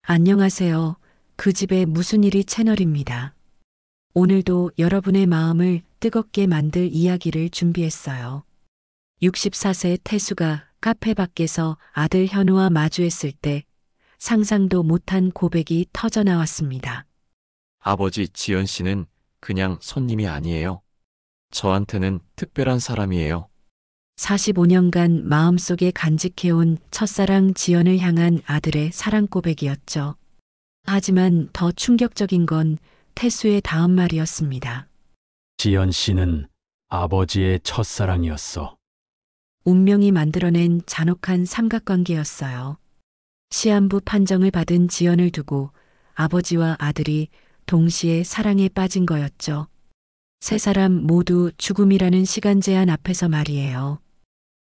안녕하세요. 그 집에 무슨 일이 채널입니다. 오늘도 여러분의 마음을 뜨겁게 만들 이야기를 준비했어요. 64세 태수가 카페 밖에서 아들 현우와 마주했을 때 상상도 못한 고백이 터져 나왔습니다. 아버지 지연 씨는 그냥 손님이 아니에요. 저한테는 특별한 사람이에요. 45년간 마음속에 간직해온 첫사랑 지연을 향한 아들의 사랑 고백이었죠. 하지만 더 충격적인 건 태수의 다음 말이었습니다. 지연 씨는 아버지의 첫사랑이었어. 운명이 만들어낸 잔혹한 삼각관계였어요. 시한부 판정을 받은 지연을 두고 아버지와 아들이 동시에 사랑에 빠진 거였죠. 세 사람 모두 죽음이라는 시간 제한 앞에서 말이에요.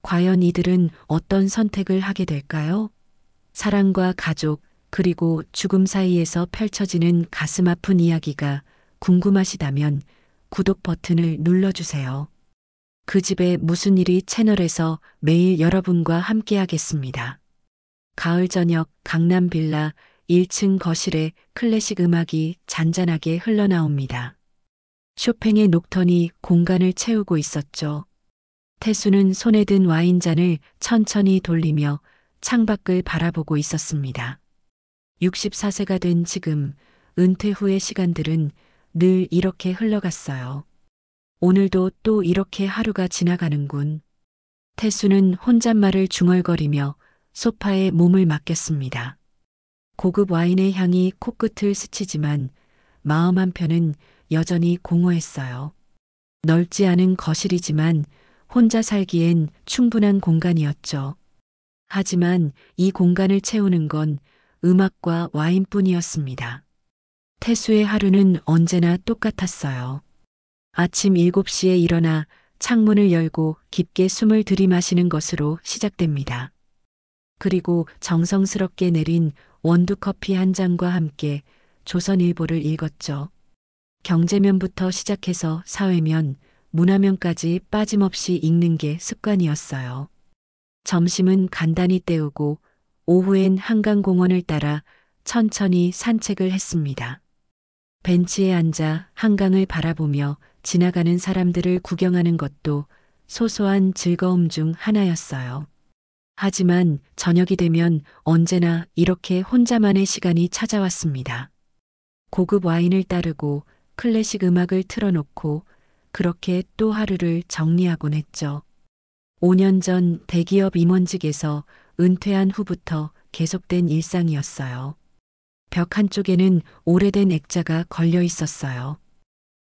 과연 이들은 어떤 선택을 하게 될까요? 사랑과 가족, 그리고 죽음 사이에서 펼쳐지는 가슴 아픈 이야기가 궁금하시다면 구독 버튼을 눌러주세요. 그 집에 무슨 일이 채널에서 매일 여러분과 함께하겠습니다. 가을 저녁 강남 빌라 1층 거실에 클래식 음악이 잔잔하게 흘러나옵니다. 쇼팽의 녹턴이 공간을 채우고 있었죠. 태수는 손에 든 와인잔을 천천히 돌리며 창밖을 바라보고 있었습니다. 64세가 된 지금 은퇴 후의 시간들은 늘 이렇게 흘러갔어요. 오늘도 또 이렇게 하루가 지나가는군. 태수는 혼잣말을 중얼거리며 소파에 몸을 맡겼습니다. 고급 와인의 향이 코끝을 스치지만 마음 한편은 여전히 공허했어요. 넓지 않은 거실이지만 혼자 살기엔 충분한 공간이었죠. 하지만 이 공간을 채우는 건 음악과 와인뿐이었습니다. 태수의 하루는 언제나 똑같았어요. 아침 7시에 일어나 창문을 열고 깊게 숨을 들이마시는 것으로 시작됩니다. 그리고 정성스럽게 내린 원두커피 한 잔과 함께 조선일보를 읽었죠. 경제면부터 시작해서 사회면, 문화면까지 빠짐없이 읽는 게 습관이었어요. 점심은 간단히 때우고 오후엔 한강공원을 따라 천천히 산책을 했습니다. 벤치에 앉아 한강을 바라보며 지나가는 사람들을 구경하는 것도 소소한 즐거움 중 하나였어요. 하지만 저녁이 되면 언제나 이렇게 혼자만의 시간이 찾아왔습니다. 고급 와인을 따르고 클래식 음악을 틀어놓고 그렇게 또 하루를 정리하곤 했죠. 5년 전 대기업 임원직에서 은퇴한 후부터 계속된 일상이었어요. 벽 한쪽에는 오래된 액자가 걸려 있었어요.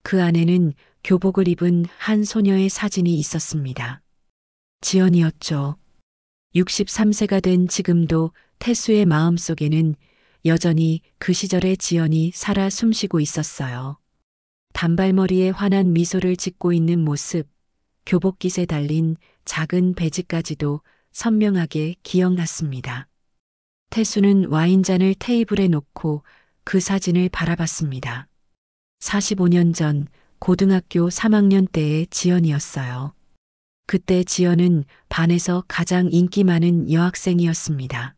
그 안에는 교복을 입은 한 소녀의 사진이 있었습니다. 지연이었죠. 63세가 된 지금도 태수의 마음속에는 여전히 그 시절의 지연이 살아 숨쉬고 있었어요. 단발머리에 환한 미소를 짓고 있는 모습, 교복깃에 달린 작은 배지까지도 선명하게 기억났습니다. 태수는 와인잔을 테이블에 놓고 그 사진을 바라봤습니다. 45년 전 고등학교 3학년 때의 지연이었어요. 그때 지연은 반에서 가장 인기 많은 여학생이었습니다.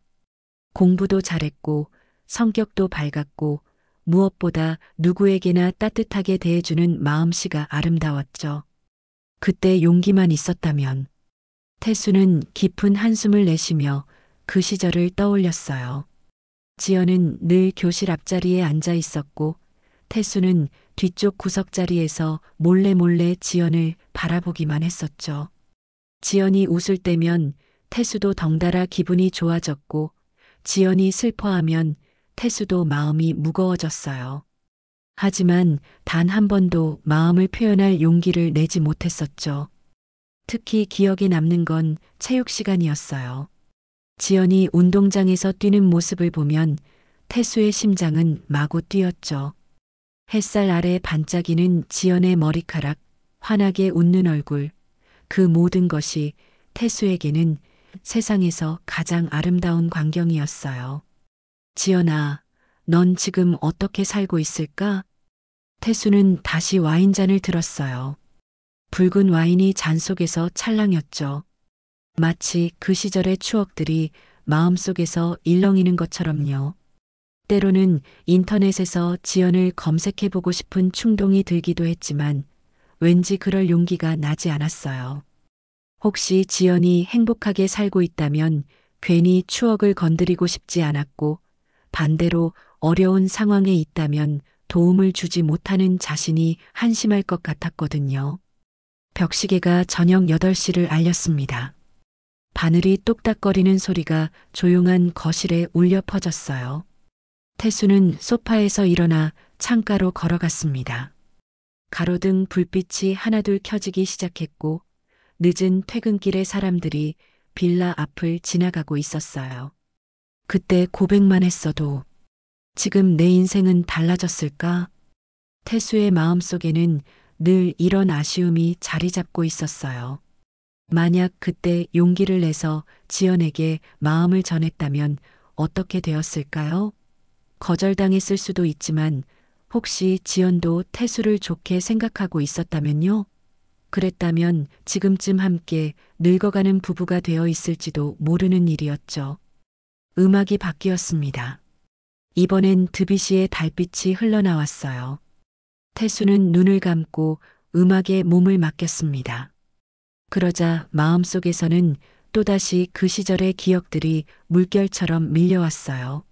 공부도 잘했고 성격도 밝았고 무엇보다 누구에게나 따뜻하게 대해주는 마음씨가 아름다웠죠. 그때 용기만 있었다면. 태수는 깊은 한숨을 내쉬며 그 시절을 떠올렸어요. 지연은 늘 교실 앞자리에 앉아 있었고 태수는 뒤쪽 구석 자리에서 몰래 지연을 바라보기만 했었죠. 지연이 웃을 때면 태수도 덩달아 기분이 좋아졌고 지연이 슬퍼하면 태수도 마음이 무거워졌어요. 하지만 단 한 번도 마음을 표현할 용기를 내지 못했었죠. 특히 기억에 남는 건 체육 시간이었어요. 지연이 운동장에서 뛰는 모습을 보면 태수의 심장은 마구 뛰었죠. 햇살 아래 반짝이는 지연의 머리카락, 환하게 웃는 얼굴, 그 모든 것이 태수에게는 세상에서 가장 아름다운 광경이었어요. 지연아, 넌 지금 어떻게 살고 있을까? 태수는 다시 와인잔을 들었어요. 붉은 와인이 잔 속에서 찰랑였죠. 마치 그 시절의 추억들이 마음속에서 일렁이는 것처럼요. 때로는 인터넷에서 지연을 검색해보고 싶은 충동이 들기도 했지만 왠지 그럴 용기가 나지 않았어요. 혹시 지연이 행복하게 살고 있다면 괜히 추억을 건드리고 싶지 않았고, 반대로 어려운 상황에 있다면 도움을 주지 못하는 자신이 한심할 것 같았거든요. 벽시계가 저녁 8시를 알렸습니다. 바늘이 똑딱거리는 소리가 조용한 거실에 울려 퍼졌어요. 태수는 소파에서 일어나 창가로 걸어갔습니다. 가로등 불빛이 하나둘 켜지기 시작했고 늦은 퇴근길에 사람들이 빌라 앞을 지나가고 있었어요. 그때 고백만 했어도 지금 내 인생은 달라졌을까? 태수의 마음속에는 늘 이런 아쉬움이 자리 잡고 있었어요. 만약 그때 용기를 내서 지연에게 마음을 전했다면 어떻게 되었을까요? 거절당했을 수도 있지만 혹시 지연도 태수를 좋게 생각하고 있었다면요? 그랬다면 지금쯤 함께 늙어가는 부부가 되어 있을지도 모르는 일이었죠. 음악이 바뀌었습니다. 이번엔 드뷔시의 달빛이 흘러나왔어요. 태수는 눈을 감고 음악에 몸을 맡겼습니다. 그러자 마음속에서는 또다시 그 시절의 기억들이 물결처럼 밀려왔어요.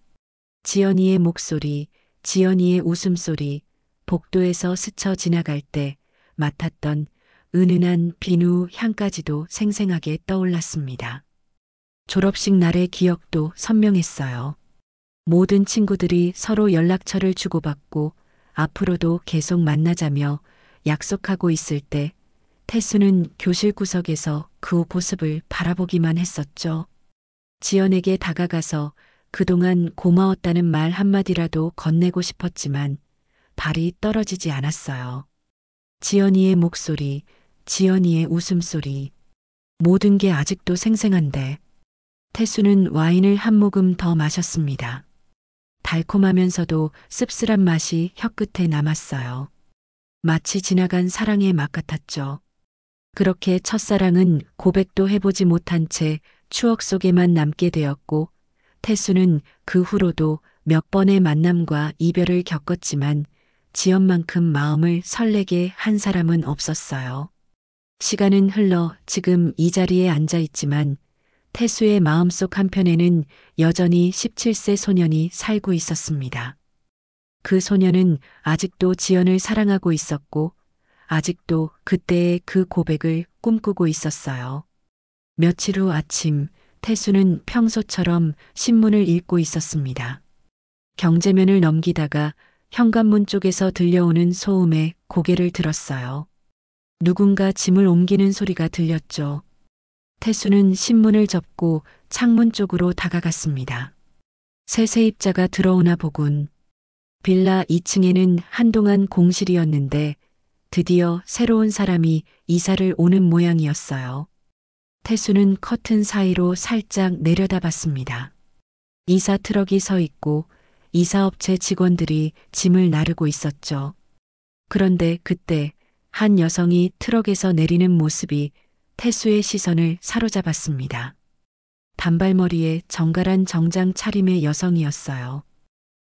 지연이의 목소리, 지연이의 웃음소리, 복도에서 스쳐 지나갈 때 맡았던 은은한 비누 향까지도 생생하게 떠올랐습니다. 졸업식 날의 기억도 선명했어요. 모든 친구들이 서로 연락처를 주고받고 앞으로도 계속 만나자며 약속하고 있을 때 태수는 교실 구석에서 그 모습을 바라보기만 했었죠. 지연에게 다가가서 그동안 고마웠다는 말 한마디라도 건네고 싶었지만 발이 떨어지지 않았어요. 지연이의 목소리, 지연이의 웃음소리, 모든 게 아직도 생생한데 태수는 와인을 한 모금 더 마셨습니다. 달콤하면서도 씁쓸한 맛이 혀끝에 남았어요. 마치 지나간 사랑의 맛 같았죠. 그렇게 첫사랑은 고백도 해보지 못한 채 추억 속에만 남게 되었고 태수는 그 후로도 몇 번의 만남과 이별을 겪었지만 지연만큼 마음을 설레게 한 사람은 없었어요. 시간은 흘러 지금 이 자리에 앉아 있지만 태수의 마음속 한편에는 여전히 17세 소년이 살고 있었습니다. 그 소년은 아직도 지연을 사랑하고 있었고 아직도 그때의 그 고백을 꿈꾸고 있었어요. 며칠 후 아침, 태수는 평소처럼 신문을 읽고 있었습니다. 경제면을 넘기다가 현관문 쪽에서 들려오는 소음에 고개를 들었어요. 누군가 짐을 옮기는 소리가 들렸죠. 태수는 신문을 접고 창문 쪽으로 다가갔습니다. 새 세입자가 들어오나 보군. 빌라 2층에는 한동안 공실이었는데 드디어 새로운 사람이 이사를 오는 모양이었어요. 태수는 커튼 사이로 살짝 내려다봤습니다. 이사 트럭이 서 있고 이사업체 직원들이 짐을 나르고 있었죠. 그런데 그때 한 여성이 트럭에서 내리는 모습이 태수의 시선을 사로잡았습니다. 단발머리에 정갈한 정장 차림의 여성이었어요.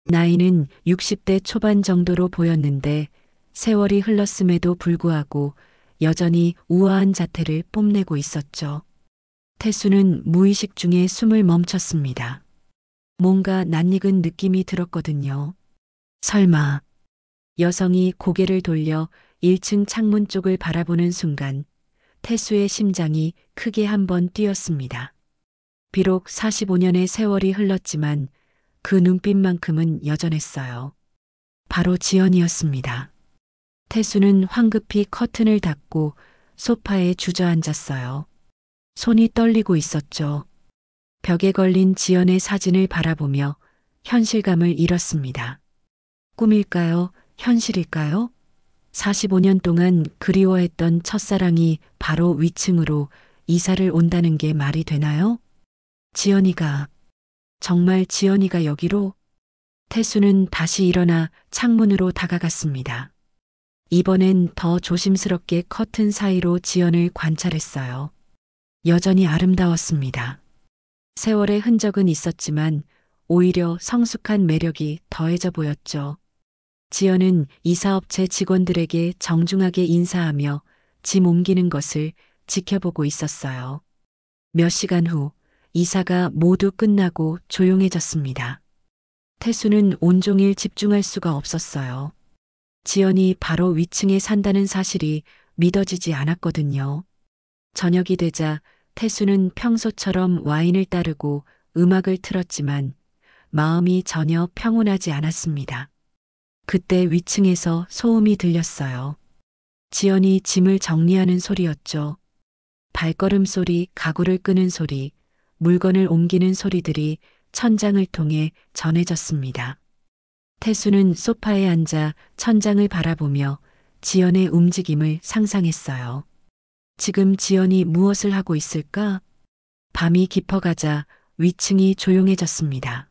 나이는 60대 초반 정도로 보였는데 세월이 흘렀음에도 불구하고 여전히 우아한 자태를 뽐내고 있었죠. 태수는 무의식 중에 숨을 멈췄습니다. 뭔가 낯익은 느낌이 들었거든요. 설마. 여성이 고개를 돌려 1층 창문 쪽을 바라보는 순간 태수의 심장이 크게 한번 뛰었습니다. 비록 45년의 세월이 흘렀지만 그 눈빛만큼은 여전했어요. 바로 지연이었습니다. 태수는 황급히 커튼을 닫고 소파에 주저앉았어요. 손이 떨리고 있었죠. 벽에 걸린 지연의 사진을 바라보며 현실감을 잃었습니다. 꿈일까요? 현실일까요? 45년 동안 그리워했던 첫사랑이 바로 위층으로 이사를 온다는 게 말이 되나요? 지연이가, 정말 지연이가 여기로? 태수는 다시 일어나 창문으로 다가갔습니다. 이번엔 더 조심스럽게 커튼 사이로 지연을 관찰했어요. 여전히 아름다웠습니다. 세월의 흔적은 있었지만 오히려 성숙한 매력이 더해져 보였죠. 지연은 이사업체 직원들에게 정중하게 인사하며 짐 옮기는 것을 지켜보고 있었어요. 몇 시간 후 이사가 모두 끝나고 조용해졌습니다. 태수는 온종일 집중할 수가 없었어요. 지연이 바로 위층에 산다는 사실이 믿어지지 않았거든요. 저녁이 되자 태수는 평소처럼 와인을 따르고 음악을 틀었지만 마음이 전혀 평온하지 않았습니다. 그때 위층에서 소음이 들렸어요. 지연이 짐을 정리하는 소리였죠. 발걸음 소리, 가구를 끄는 소리, 물건을 옮기는 소리들이 천장을 통해 전해졌습니다. 태수는 소파에 앉아 천장을 바라보며 지연의 움직임을 상상했어요. 지금 지연이 무엇을 하고 있을까? 밤이 깊어가자 위층이 조용해졌습니다.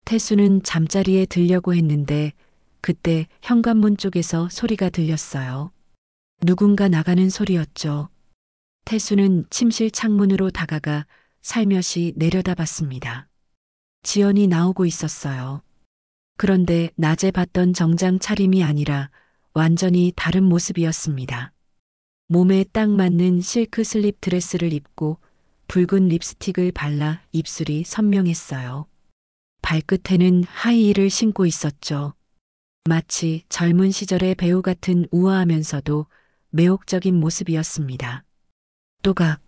태수는 잠자리에 들려고 했는데 그때 현관문 쪽에서 소리가 들렸어요. 누군가 나가는 소리였죠. 태수는 침실 창문으로 다가가 살며시 내려다봤습니다. 지연이 나오고 있었어요. 그런데 낮에 봤던 정장 차림이 아니라 완전히 다른 모습이었습니다. 몸에 딱 맞는 실크 슬립 드레스를 입고 붉은 립스틱을 발라 입술이 선명했어요. 발끝에는 하이힐을 신고 있었죠. 마치 젊은 시절의 배우 같은 우아하면서도 매혹적인 모습이었습니다. 또각,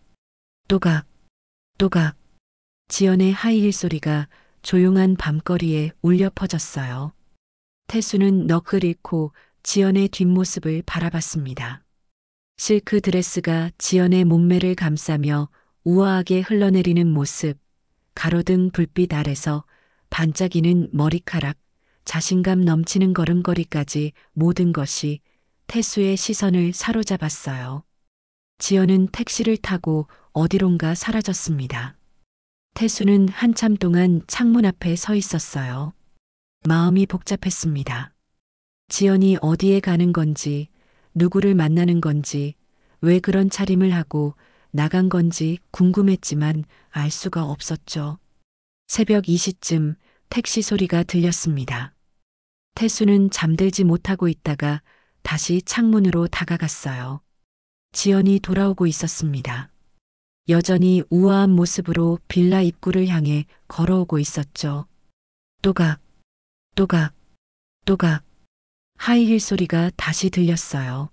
또각, 또각. 지연의 하이힐 소리가 조용한 밤거리에 울려 퍼졌어요. 태수는 넋을 잃고 지연의 뒷모습을 바라봤습니다. 실크 드레스가 지연의 몸매를 감싸며 우아하게 흘러내리는 모습, 가로등 불빛 아래서 반짝이는 머리카락, 자신감 넘치는 걸음걸이까지 모든 것이 태수의 시선을 사로잡았어요. 지연은 택시를 타고 어디론가 사라졌습니다. 태수는 한참 동안 창문 앞에 서 있었어요. 마음이 복잡했습니다. 지연이 어디에 가는 건지, 누구를 만나는 건지, 왜 그런 차림을 하고 나간 건지 궁금했지만 알 수가 없었죠. 새벽 2시쯤 택시 소리가 들렸습니다. 태수는 잠들지 못하고 있다가 다시 창문으로 다가갔어요. 지연이 돌아오고 있었습니다. 여전히 우아한 모습으로 빌라 입구를 향해 걸어오고 있었죠. 또각, 또각, 또각. 하이힐 소리가 다시 들렸어요.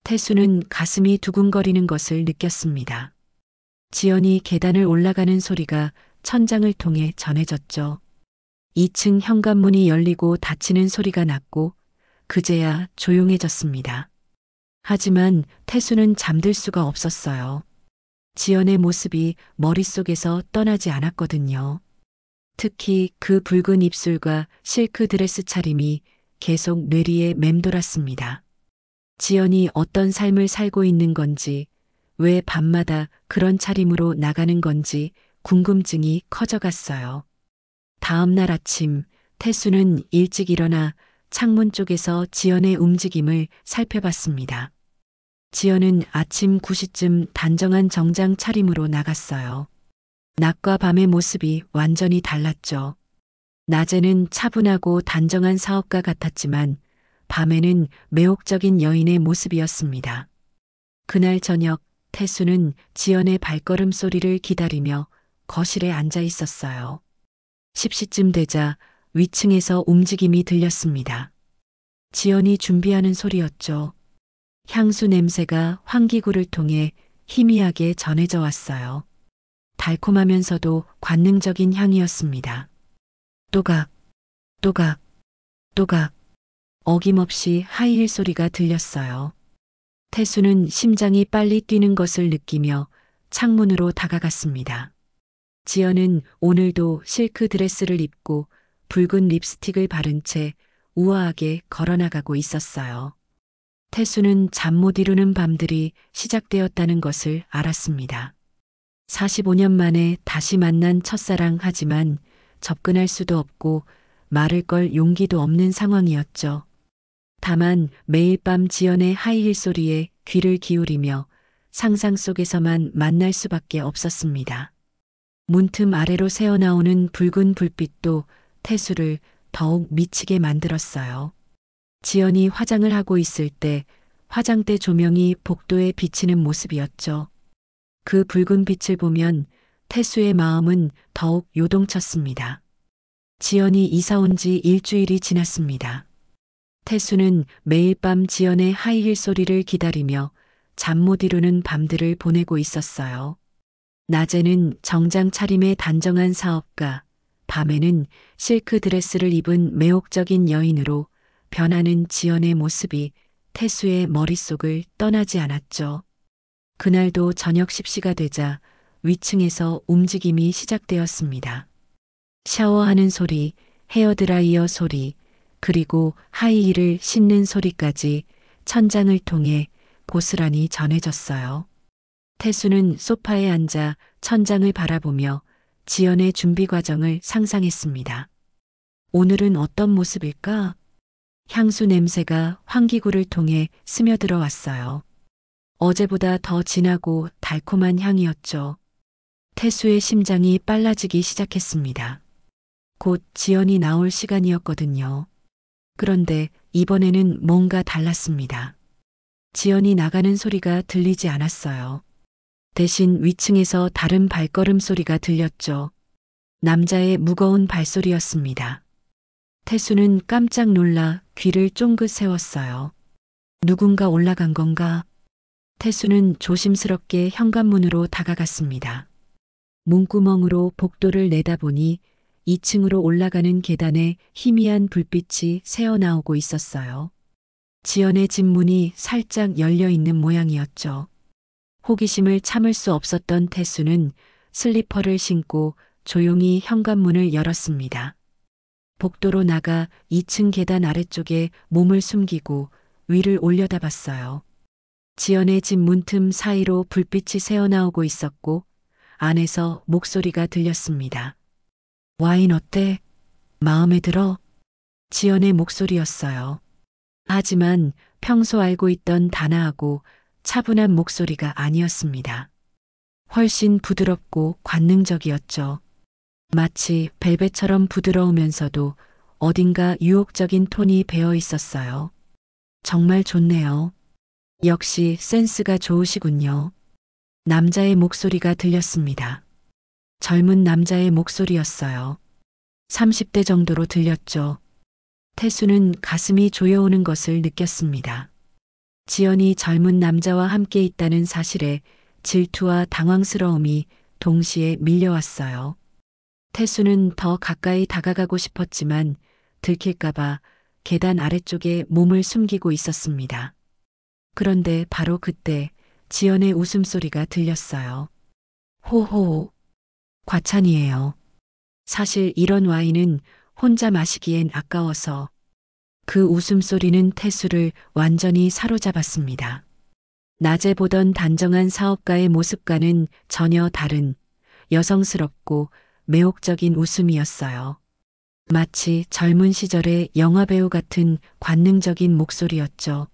태수는 가슴이 두근거리는 것을 느꼈습니다. 지연이 계단을 올라가는 소리가 천장을 통해 전해졌죠. 2층 현관문이 열리고 닫히는 소리가 났고 그제야 조용해졌습니다. 하지만 태수는 잠들 수가 없었어요. 지연의 모습이 머릿속에서 떠나지 않았거든요. 특히 그 붉은 입술과 실크 드레스 차림이 계속 뇌리에 맴돌았습니다. 지연이 어떤 삶을 살고 있는 건지, 왜 밤마다 그런 차림으로 나가는 건지 궁금증이 커져갔어요. 다음 날 아침, 태수는 일찍 일어나 창문 쪽에서 지연의 움직임을 살펴봤습니다. 지연은 아침 9시쯤 단정한 정장 차림으로 나갔어요. 낮과 밤의 모습이 완전히 달랐죠. 낮에는 차분하고 단정한 사업가 같았지만 밤에는 매혹적인 여인의 모습이었습니다. 그날 저녁 태수는 지연의 발걸음 소리를 기다리며 거실에 앉아 있었어요. 10시쯤 되자 위층에서 움직임이 들렸습니다. 지연이 준비하는 소리였죠. 향수 냄새가 환기구를 통해 희미하게 전해져 왔어요. 달콤하면서도 관능적인 향이었습니다. 또각, 또각, 또각. 어김없이 하이힐 소리가 들렸어요. 태수는 심장이 빨리 뛰는 것을 느끼며 창문으로 다가갔습니다. 지연은 오늘도 실크 드레스를 입고 붉은 립스틱을 바른 채 우아하게 걸어나가고 있었어요. 태수는 잠 못 이루는 밤들이 시작되었다는 것을 알았습니다. 45년 만에 다시 만난 첫사랑 하지만 접근할 수도 없고 말을 걸 용기도 없는 상황이었죠. 다만 매일 밤 지연의 하이힐 소리에 귀를 기울이며 상상 속에서만 만날 수밖에 없었습니다. 문틈 아래로 새어나오는 붉은 불빛도 태수를 더욱 미치게 만들었어요. 지연이 화장을 하고 있을 때 화장대 조명이 복도에 비치는 모습이었죠. 그 붉은 빛을 보면 태수의 마음은 더욱 요동쳤습니다. 지연이 이사 온 지 일주일이 지났습니다. 태수는 매일 밤 지연의 하이힐 소리를 기다리며 잠 못 이루는 밤들을 보내고 있었어요. 낮에는 정장 차림의 단정한 사업가, 밤에는 실크 드레스를 입은 매혹적인 여인으로 변하는 지연의 모습이 태수의 머릿속을 떠나지 않았죠. 그날도 저녁 10시가 되자 위층에서 움직임이 시작되었습니다. 샤워하는 소리, 헤어드라이어 소리, 그리고 하이힐을 신는 소리까지 천장을 통해 고스란히 전해졌어요. 태수는 소파에 앉아 천장을 바라보며 지연의 준비 과정을 상상했습니다. 오늘은 어떤 모습일까? 향수 냄새가 환기구를 통해 스며들어 왔어요. 어제보다 더 진하고 달콤한 향이었죠. 태수의 심장이 빨라지기 시작했습니다. 곧 지연이 나올 시간이었거든요. 그런데 이번에는 뭔가 달랐습니다. 지연이 나가는 소리가 들리지 않았어요. 대신 위층에서 다른 발걸음 소리가 들렸죠. 남자의 무거운 발소리였습니다. 태수는 깜짝 놀라 귀를 쫑긋 세웠어요. 누군가 올라간 건가? 태수는 조심스럽게 현관문으로 다가갔습니다. 문구멍으로 복도를 내다보니 2층으로 올라가는 계단에 희미한 불빛이 새어나오고 있었어요. 지연의 집 문이 살짝 열려 있는 모양이었죠. 호기심을 참을 수 없었던 태수는 슬리퍼를 신고 조용히 현관문을 열었습니다. 복도로 나가 2층 계단 아래쪽에 몸을 숨기고 위를 올려다봤어요. 지연의 집 문틈 사이로 불빛이 새어나오고 있었고 안에서 목소리가 들렸습니다. 와인 어때? 마음에 들어? 지연의 목소리였어요. 하지만 평소 알고 있던 단아하고 차분한 목소리가 아니었습니다. 훨씬 부드럽고 관능적이었죠. 마치 벨벳처럼 부드러우면서도 어딘가 유혹적인 톤이 배어 있었어요. 정말 좋네요. 역시 센스가 좋으시군요. 남자의 목소리가 들렸습니다. 젊은 남자의 목소리였어요. 30대 정도로 들렸죠. 태수는 가슴이 조여오는 것을 느꼈습니다. 지연이 젊은 남자와 함께 있다는 사실에 질투와 당황스러움이 동시에 밀려왔어요. 태수는 더 가까이 다가가고 싶었지만 들킬까봐 계단 아래쪽에 몸을 숨기고 있었습니다. 그런데 바로 그때 지연의 웃음소리가 들렸어요. 호호. 과찬이에요. 사실 이런 와인은 혼자 마시기엔 아까워서. 그 웃음소리는 태수를 완전히 사로잡았습니다. 낮에 보던 단정한 사업가의 모습과는 전혀 다른 여성스럽고 매혹적인 웃음이었어요. 마치 젊은 시절의 영화배우 같은 관능적인 목소리였죠.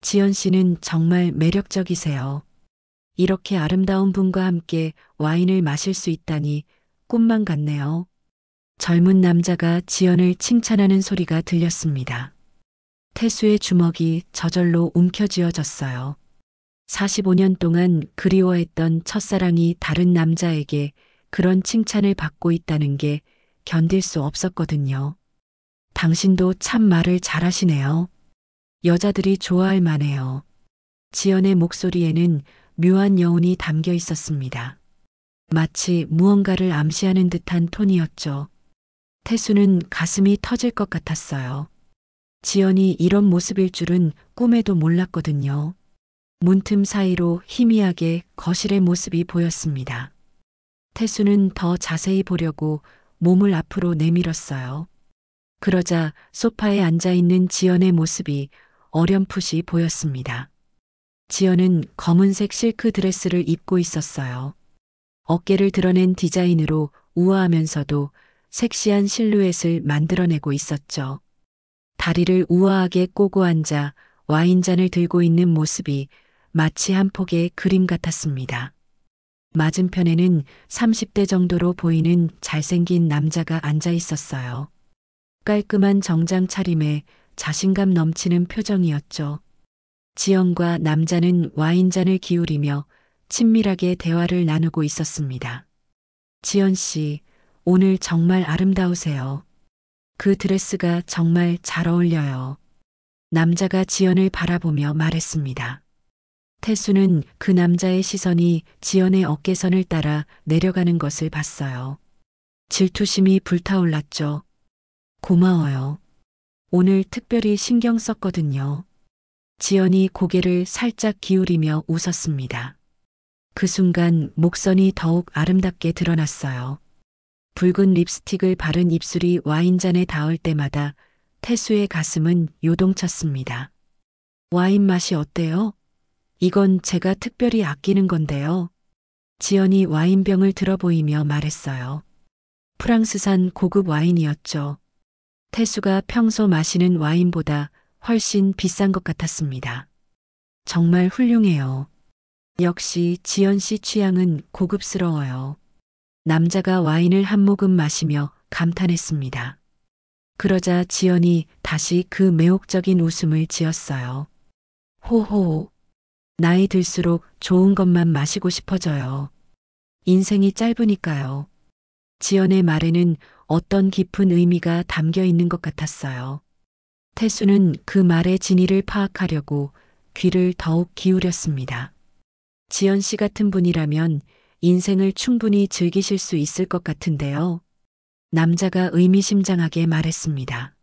지연 씨는 정말 매력적이세요. 이렇게 아름다운 분과 함께 와인을 마실 수 있다니 꿈만 같네요. 젊은 남자가 지연을 칭찬하는 소리가 들렸습니다. 태수의 주먹이 저절로 움켜쥐어졌어요. 45년 동안 그리워했던 첫사랑이 다른 남자에게 그런 칭찬을 받고 있다는 게 견딜 수 없었거든요. 당신도 참 말을 잘하시네요. 여자들이 좋아할 만해요. 지연의 목소리에는 묘한 여운이 담겨 있었습니다. 마치 무언가를 암시하는 듯한 톤이었죠. 태수는 가슴이 터질 것 같았어요. 지연이 이런 모습일 줄은 꿈에도 몰랐거든요. 문틈 사이로 희미하게 거실의 모습이 보였습니다. 태수는 더 자세히 보려고 몸을 앞으로 내밀었어요. 그러자 소파에 앉아있는 지연의 모습이 어렴풋이 보였습니다. 지연은 검은색 실크 드레스를 입고 있었어요. 어깨를 드러낸 디자인으로 우아하면서도 섹시한 실루엣을 만들어내고 있었죠. 다리를 우아하게 꼬고 앉아 와인잔을 들고 있는 모습이 마치 한 폭의 그림 같았습니다. 맞은편에는 30대 정도로 보이는 잘생긴 남자가 앉아 있었어요. 깔끔한 정장 차림에 자신감 넘치는 표정이었죠. 지연과 남자는 와인잔을 기울이며 친밀하게 대화를 나누고 있었습니다. 지연 씨, 오늘 정말 아름다우세요. 그 드레스가 정말 잘 어울려요. 남자가 지연을 바라보며 말했습니다. 태수는 그 남자의 시선이 지연의 어깨선을 따라 내려가는 것을 봤어요. 질투심이 불타올랐죠. 고마워요. 오늘 특별히 신경 썼거든요. 지연이 고개를 살짝 기울이며 웃었습니다. 그 순간 목선이 더욱 아름답게 드러났어요. 붉은 립스틱을 바른 입술이 와인잔에 닿을 때마다 태수의 가슴은 요동쳤습니다. 와인 맛이 어때요? 이건 제가 특별히 아끼는 건데요. 지연이 와인병을 들어보이며 말했어요. 프랑스산 고급 와인이었죠. 태수가 평소 마시는 와인보다 훨씬 비싼 것 같았습니다. 정말 훌륭해요. 역시 지연 씨 취향은 고급스러워요. 남자가 와인을 한 모금 마시며 감탄했습니다. 그러자 지연이 다시 그 매혹적인 웃음을 지었어요. 호호. 나이 들수록 좋은 것만 마시고 싶어져요. 인생이 짧으니까요. 지연의 말에는 어떤 깊은 의미가 담겨 있는 것 같았어요. 태수는 그 말의 진위를 파악하려고 귀를 더욱 기울였습니다. 지연 씨 같은 분이라면 인생을 충분히 즐기실 수 있을 것 같은데요. 남자가 의미심장하게 말했습니다.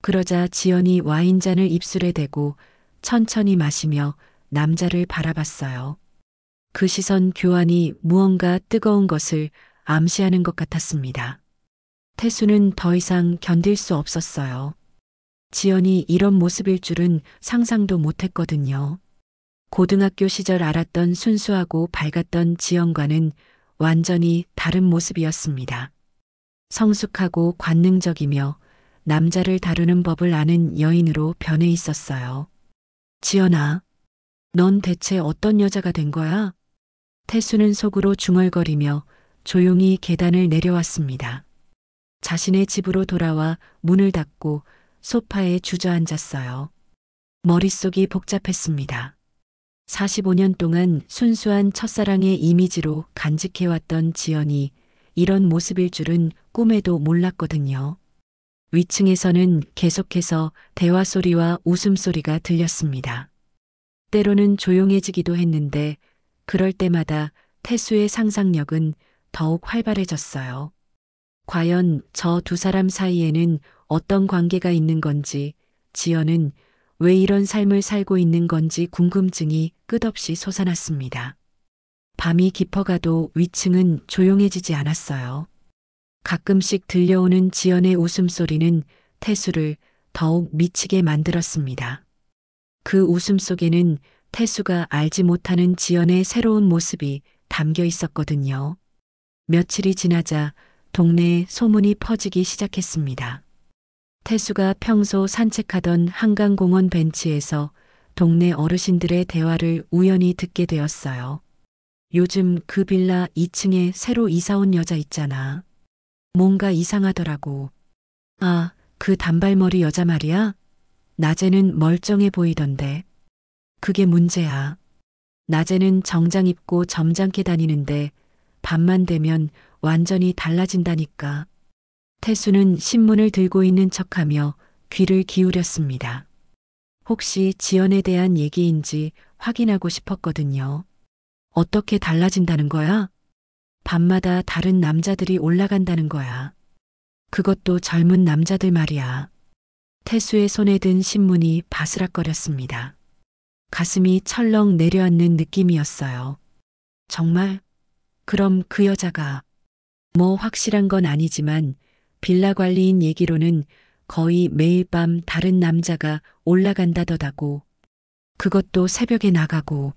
그러자 지연이 와인잔을 입술에 대고 천천히 마시며 남자를 바라봤어요. 그 시선 교환이 무언가 뜨거운 것을 암시하는 것 같았습니다. 태수는 더 이상 견딜 수 없었어요. 지연이 이런 모습일 줄은 상상도 못했거든요. 고등학교 시절 알았던 순수하고 밝았던 지연과는 완전히 다른 모습이었습니다. 성숙하고 관능적이며 남자를 다루는 법을 아는 여인으로 변해 있었어요. 지연아, 넌 대체 어떤 여자가 된 거야? 태수는 속으로 중얼거리며 조용히 계단을 내려왔습니다. 자신의 집으로 돌아와 문을 닫고 소파에 주저앉았어요. 머릿속이 복잡했습니다. 45년 동안 순수한 첫사랑의 이미지로 간직해왔던 지연이 이런 모습일 줄은 꿈에도 몰랐거든요. 위층에서는 계속해서 대화 소리와 웃음소리가 들렸습니다. 때로는 조용해지기도 했는데 그럴 때마다 태수의 상상력은 더욱 활발해졌어요. 과연 저 두 사람 사이에는 어떤 관계가 있는 건지, 지연은 왜 이런 삶을 살고 있는 건지 궁금증이 끝없이 솟아났습니다. 밤이 깊어가도 위층은 조용해지지 않았어요. 가끔씩 들려오는 지연의 웃음소리는 태수를 더욱 미치게 만들었습니다. 그 웃음 속에는 태수가 알지 못하는 지연의 새로운 모습이 담겨 있었거든요. 며칠이 지나자 동네에 소문이 퍼지기 시작했습니다. 태수가 평소 산책하던 한강공원 벤치에서 동네 어르신들의 대화를 우연히 듣게 되었어요. 요즘 그 빌라 2층에 새로 이사 온 여자 있잖아. 뭔가 이상하더라고. 아, 그 단발머리 여자 말이야? 낮에는 멀쩡해 보이던데. 그게 문제야. 낮에는 정장 입고 점잖게 다니는데 밤만 되면 완전히 달라진다니까. 태수는 신문을 들고 있는 척하며 귀를 기울였습니다. 혹시 지연에 대한 얘기인지 확인하고 싶었거든요. 어떻게 달라진다는 거야? 밤마다 다른 남자들이 올라간다는 거야. 그것도 젊은 남자들 말이야. 태수의 손에 든 신문이 바스락거렸습니다. 가슴이 철렁 내려앉는 느낌이었어요. 정말? 그럼 그 여자가 뭐 확실한 건 아니지만 빌라 관리인 얘기로는 거의 매일 밤 다른 남자가 올라간다더라고. 그것도 새벽에 나가고.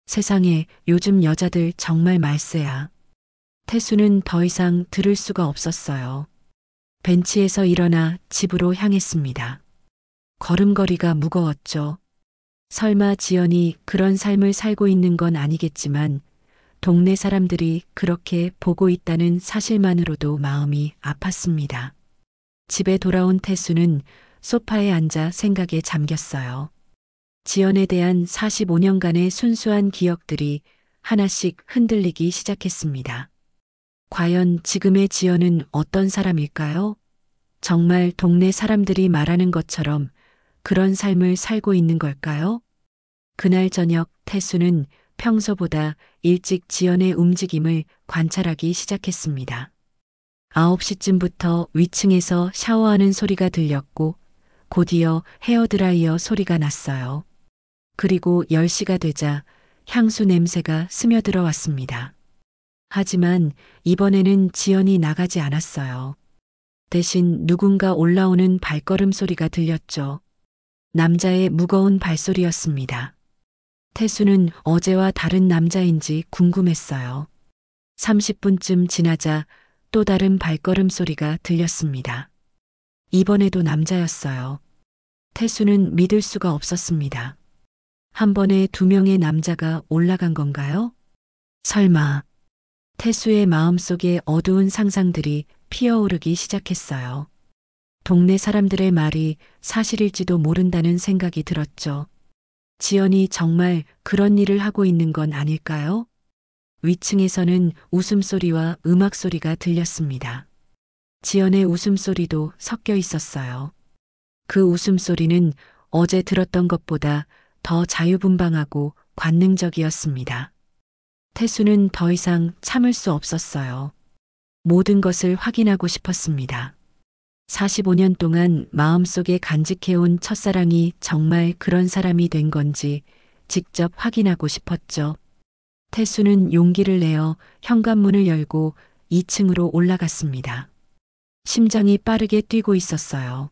세상에 요즘 여자들 정말 말세야. 태수는 더 이상 들을 수가 없었어요. 벤치에서 일어나 집으로 향했습니다. 걸음걸이가 무거웠죠. 설마 지연이 그런 삶을 살고 있는 건 아니겠지만 동네 사람들이 그렇게 보고 있다는 사실만으로도 마음이 아팠습니다. 집에 돌아온 태수는 소파에 앉아 생각에 잠겼어요. 지연에 대한 45년간의 순수한 기억들이 하나씩 흔들리기 시작했습니다. 과연 지금의 지연은 어떤 사람일까요? 정말 동네 사람들이 말하는 것처럼 그런 삶을 살고 있는 걸까요? 그날 저녁 태수는 평소보다 일찍 지연의 움직임을 관찰하기 시작했습니다. 9시쯤부터 위층에서 샤워하는 소리가 들렸고 곧이어 헤어드라이어 소리가 났어요. 그리고 10시가 되자 향수 냄새가 스며들어 왔습니다. 하지만 이번에는 지연이 나가지 않았어요. 대신 누군가 올라오는 발걸음 소리가 들렸죠. 남자의 무거운 발소리였습니다. 태수는 어제와 다른 남자인지 궁금했어요. 30분쯤 지나자 또 다른 발걸음 소리가 들렸습니다. 이번에도 남자였어요. 태수는 믿을 수가 없었습니다. 한 번에 2명의 남자가 올라간 건가요? 설마. 태수의 마음속에 어두운 상상들이 피어오르기 시작했어요. 동네 사람들의 말이 사실일지도 모른다는 생각이 들었죠. 지연이 정말 그런 일을 하고 있는 건 아닐까요? 위층에서는 웃음소리와 음악소리가 들렸습니다. 지연의 웃음소리도 섞여 있었어요. 그 웃음소리는 어제 들었던 것보다 더 자유분방하고 관능적이었습니다. 태수는 더 이상 참을 수 없었어요. 모든 것을 확인하고 싶었습니다. 45년 동안 마음속에 간직해온 첫사랑이 정말 그런 사람이 된 건지 직접 확인하고 싶었죠. 태수는 용기를 내어 현관문을 열고 2층으로 올라갔습니다. 심장이 빠르게 뛰고 있었어요.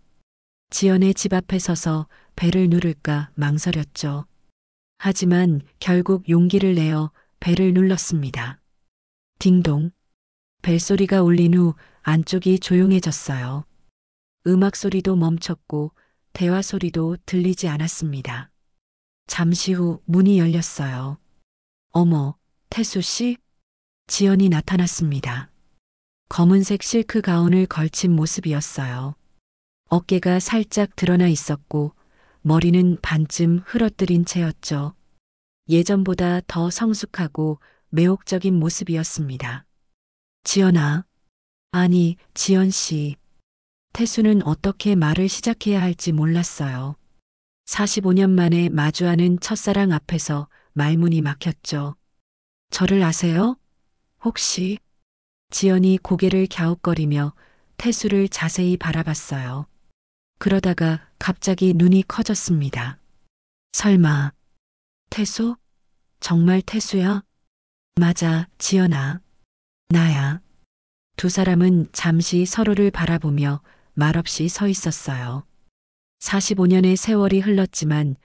지연의 집 앞에 서서 벨을 누를까 망설였죠. 하지만 결국 용기를 내어 벨을 눌렀습니다. 딩동. 벨소리가 울린 후 안쪽이 조용해졌어요. 음악 소리도 멈췄고 대화 소리도 들리지 않았습니다. 잠시 후 문이 열렸어요. 어머, 태수 씨? 지연이 나타났습니다. 검은색 실크 가운을 걸친 모습이었어요. 어깨가 살짝 드러나 있었고 머리는 반쯤 흐러뜨린 채였죠. 예전보다 더 성숙하고 매혹적인 모습이었습니다. 지연아. 아니, 지연 씨. 태수는 어떻게 말을 시작해야 할지 몰랐어요. 45년 만에 마주하는 첫사랑 앞에서 말문이 막혔죠. 저를 아세요? 혹시? 지연이 고개를 갸웃거리며 태수를 자세히 바라봤어요. 그러다가 갑자기 눈이 커졌습니다. 설마. 태수? 정말 태수야? 맞아, 지연아. 나야. 두 사람은 잠시 서로를 바라보며 말없이 서 있었어요. 45년의 세월이 흘렀지만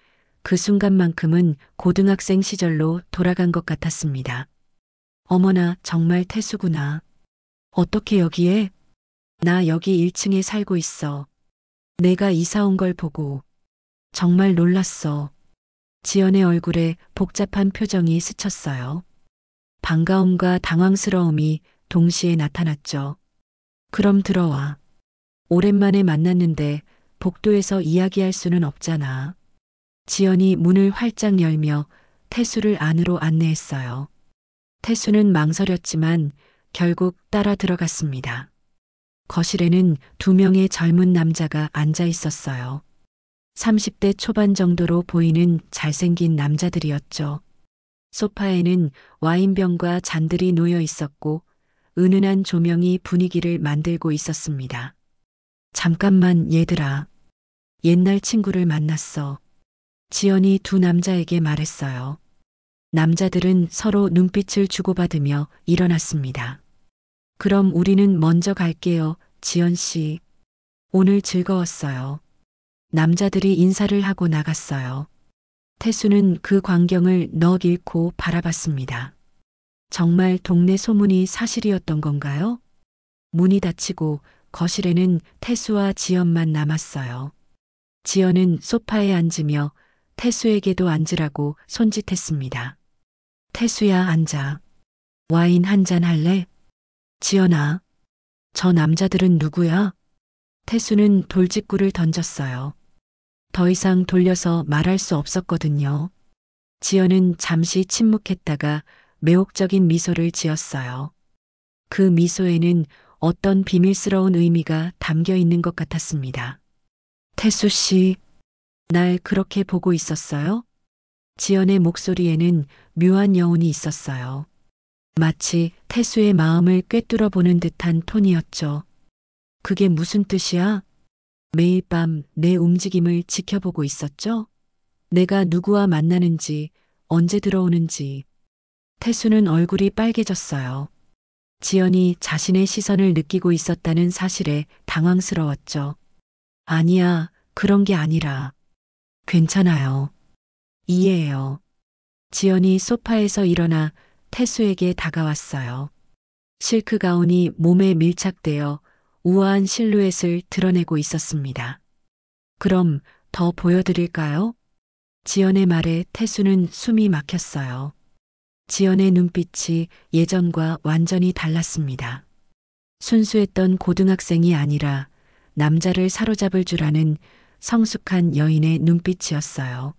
그 순간만큼은 고등학생 시절로 돌아간 것 같았습니다. 어머나, 정말 태수구나. 어떻게 여기에? 나 여기 1층에 살고 있어. 내가 이사 온 걸 보고 정말 놀랐어. 지연의 얼굴에 복잡한 표정이 스쳤어요. 반가움과 당황스러움이 동시에 나타났죠. 그럼 들어와. 오랜만에 만났는데 복도에서 이야기할 수는 없잖아. 지연이 문을 활짝 열며 태수를 안으로 안내했어요. 태수는 망설였지만 결국 따라 들어갔습니다. 거실에는 2명의 젊은 남자가 앉아 있었어요. 30대 초반 정도로 보이는 잘생긴 남자들이었죠. 소파에는 와인병과 잔들이 놓여 있었고 은은한 조명이 분위기를 만들고 있었습니다. 잠깐만 얘들아. 옛날 친구를 만났어. 지연이 두 남자에게 말했어요. 남자들은 서로 눈빛을 주고받으며 일어났습니다. 그럼 우리는 먼저 갈게요, 지연 씨. 오늘 즐거웠어요. 남자들이 인사를 하고 나갔어요. 태수는 그 광경을 넋 잃고 바라봤습니다. 정말 동네 소문이 사실이었던 건가요? 문이 닫히고 거실에는 태수와 지연만 남았어요. 지연은 소파에 앉으며 태수에게도 앉으라고 손짓했습니다. 태수야, 앉아. 와인 한 잔 할래? 지연아, 저 남자들은 누구야? 태수는 돌직구를 던졌어요. 더 이상 돌려서 말할 수 없었거든요. 지연은 잠시 침묵했다가 매혹적인 미소를 지었어요. 그 미소에는 어떤 비밀스러운 의미가 담겨 있는 것 같았습니다. 태수 씨, 날 그렇게 보고 있었어요? 지연의 목소리에는 묘한 여운이 있었어요. 마치 태수의 마음을 꿰뚫어 보는 듯한 톤이었죠. 그게 무슨 뜻이야? 매일 밤 내 움직임을 지켜보고 있었죠? 내가 누구와 만나는지, 언제 들어오는지. 태수는 얼굴이 빨개졌어요. 지연이 자신의 시선을 느끼고 있었다는 사실에 당황스러웠죠. 아니야, 그런 게 아니라. 괜찮아요. 이해해요. 지연이 소파에서 일어나 태수에게 다가왔어요. 실크 가운이 몸에 밀착되어 우아한 실루엣을 드러내고 있었습니다. 그럼 더 보여드릴까요? 지연의 말에 태수는 숨이 막혔어요. 지연의 눈빛이 예전과 완전히 달랐습니다. 순수했던 고등학생이 아니라 남자를 사로잡을 줄 아는 성숙한 여인의 눈빛이었어요.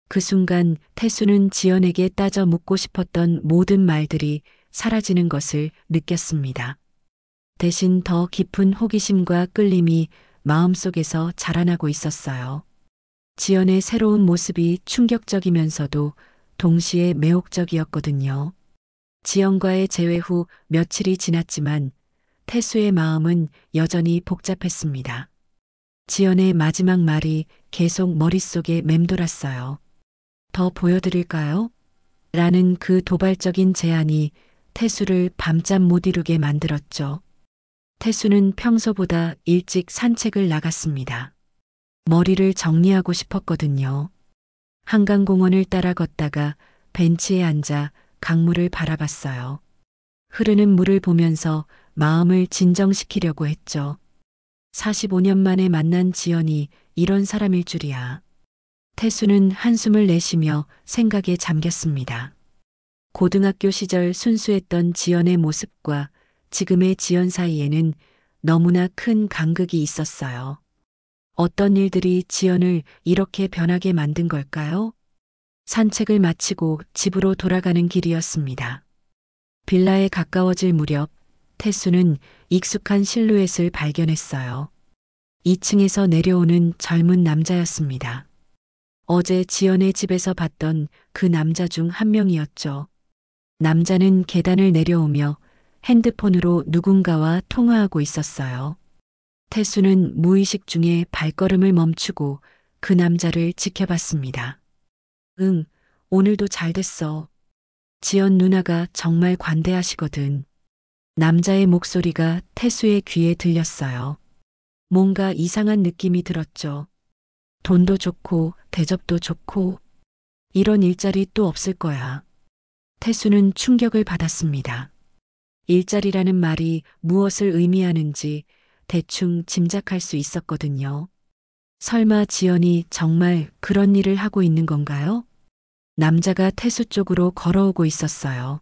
그 순간 태수는 지연에게 따져 묻고 싶었던 모든 말들이 사라지는 것을 느꼈습니다. 대신 더 깊은 호기심과 끌림이 마음속에서 자라나고 있었어요. 지연의 새로운 모습이 충격적이면서도 동시에 매혹적이었거든요. 지연과의 재회 후 며칠이 지났지만 태수의 마음은 여전히 복잡했습니다. 지연의 마지막 말이 계속 머릿속에 맴돌았어요. 더 보여드릴까요? 라는 그 도발적인 제안이 태수를 밤잠 못 이루게 만들었죠. 태수는 평소보다 일찍 산책을 나갔습니다. 머리를 정리하고 싶었거든요. 한강공원을 따라 걷다가 벤치에 앉아 강물을 바라봤어요. 흐르는 물을 보면서 마음을 진정시키려고 했죠. 45년 만에 만난 지연이 이런 사람일 줄이야. 태수는 한숨을 내쉬며 생각에 잠겼습니다. 고등학교 시절 순수했던 지연의 모습과 지금의 지연 사이에는 너무나 큰 간극이 있었어요. 어떤 일들이 지연을 이렇게 변하게 만든 걸까요? 산책을 마치고 집으로 돌아가는 길이었습니다. 빌라에 가까워질 무렵 태수는 익숙한 실루엣을 발견했어요. 2층에서 내려오는 젊은 남자였습니다. 어제 지연의 집에서 봤던 그 남자 중 한 명이었죠. 남자는 계단을 내려오며 핸드폰으로 누군가와 통화하고 있었어요. 태수는 무의식 중에 발걸음을 멈추고 그 남자를 지켜봤습니다. 응, 오늘도 잘 됐어. 지연 누나가 정말 관대하시거든. 남자의 목소리가 태수의 귀에 들렸어요. 뭔가 이상한 느낌이 들었죠. 돈도 좋고 대접도 좋고 이런 일자리 또 없을 거야. 태수는 충격을 받았습니다. 일자리라는 말이 무엇을 의미하는지 대충 짐작할 수 있었거든요. 설마 지연이 정말 그런 일을 하고 있는 건가요? 남자가 태수 쪽으로 걸어오고 있었어요.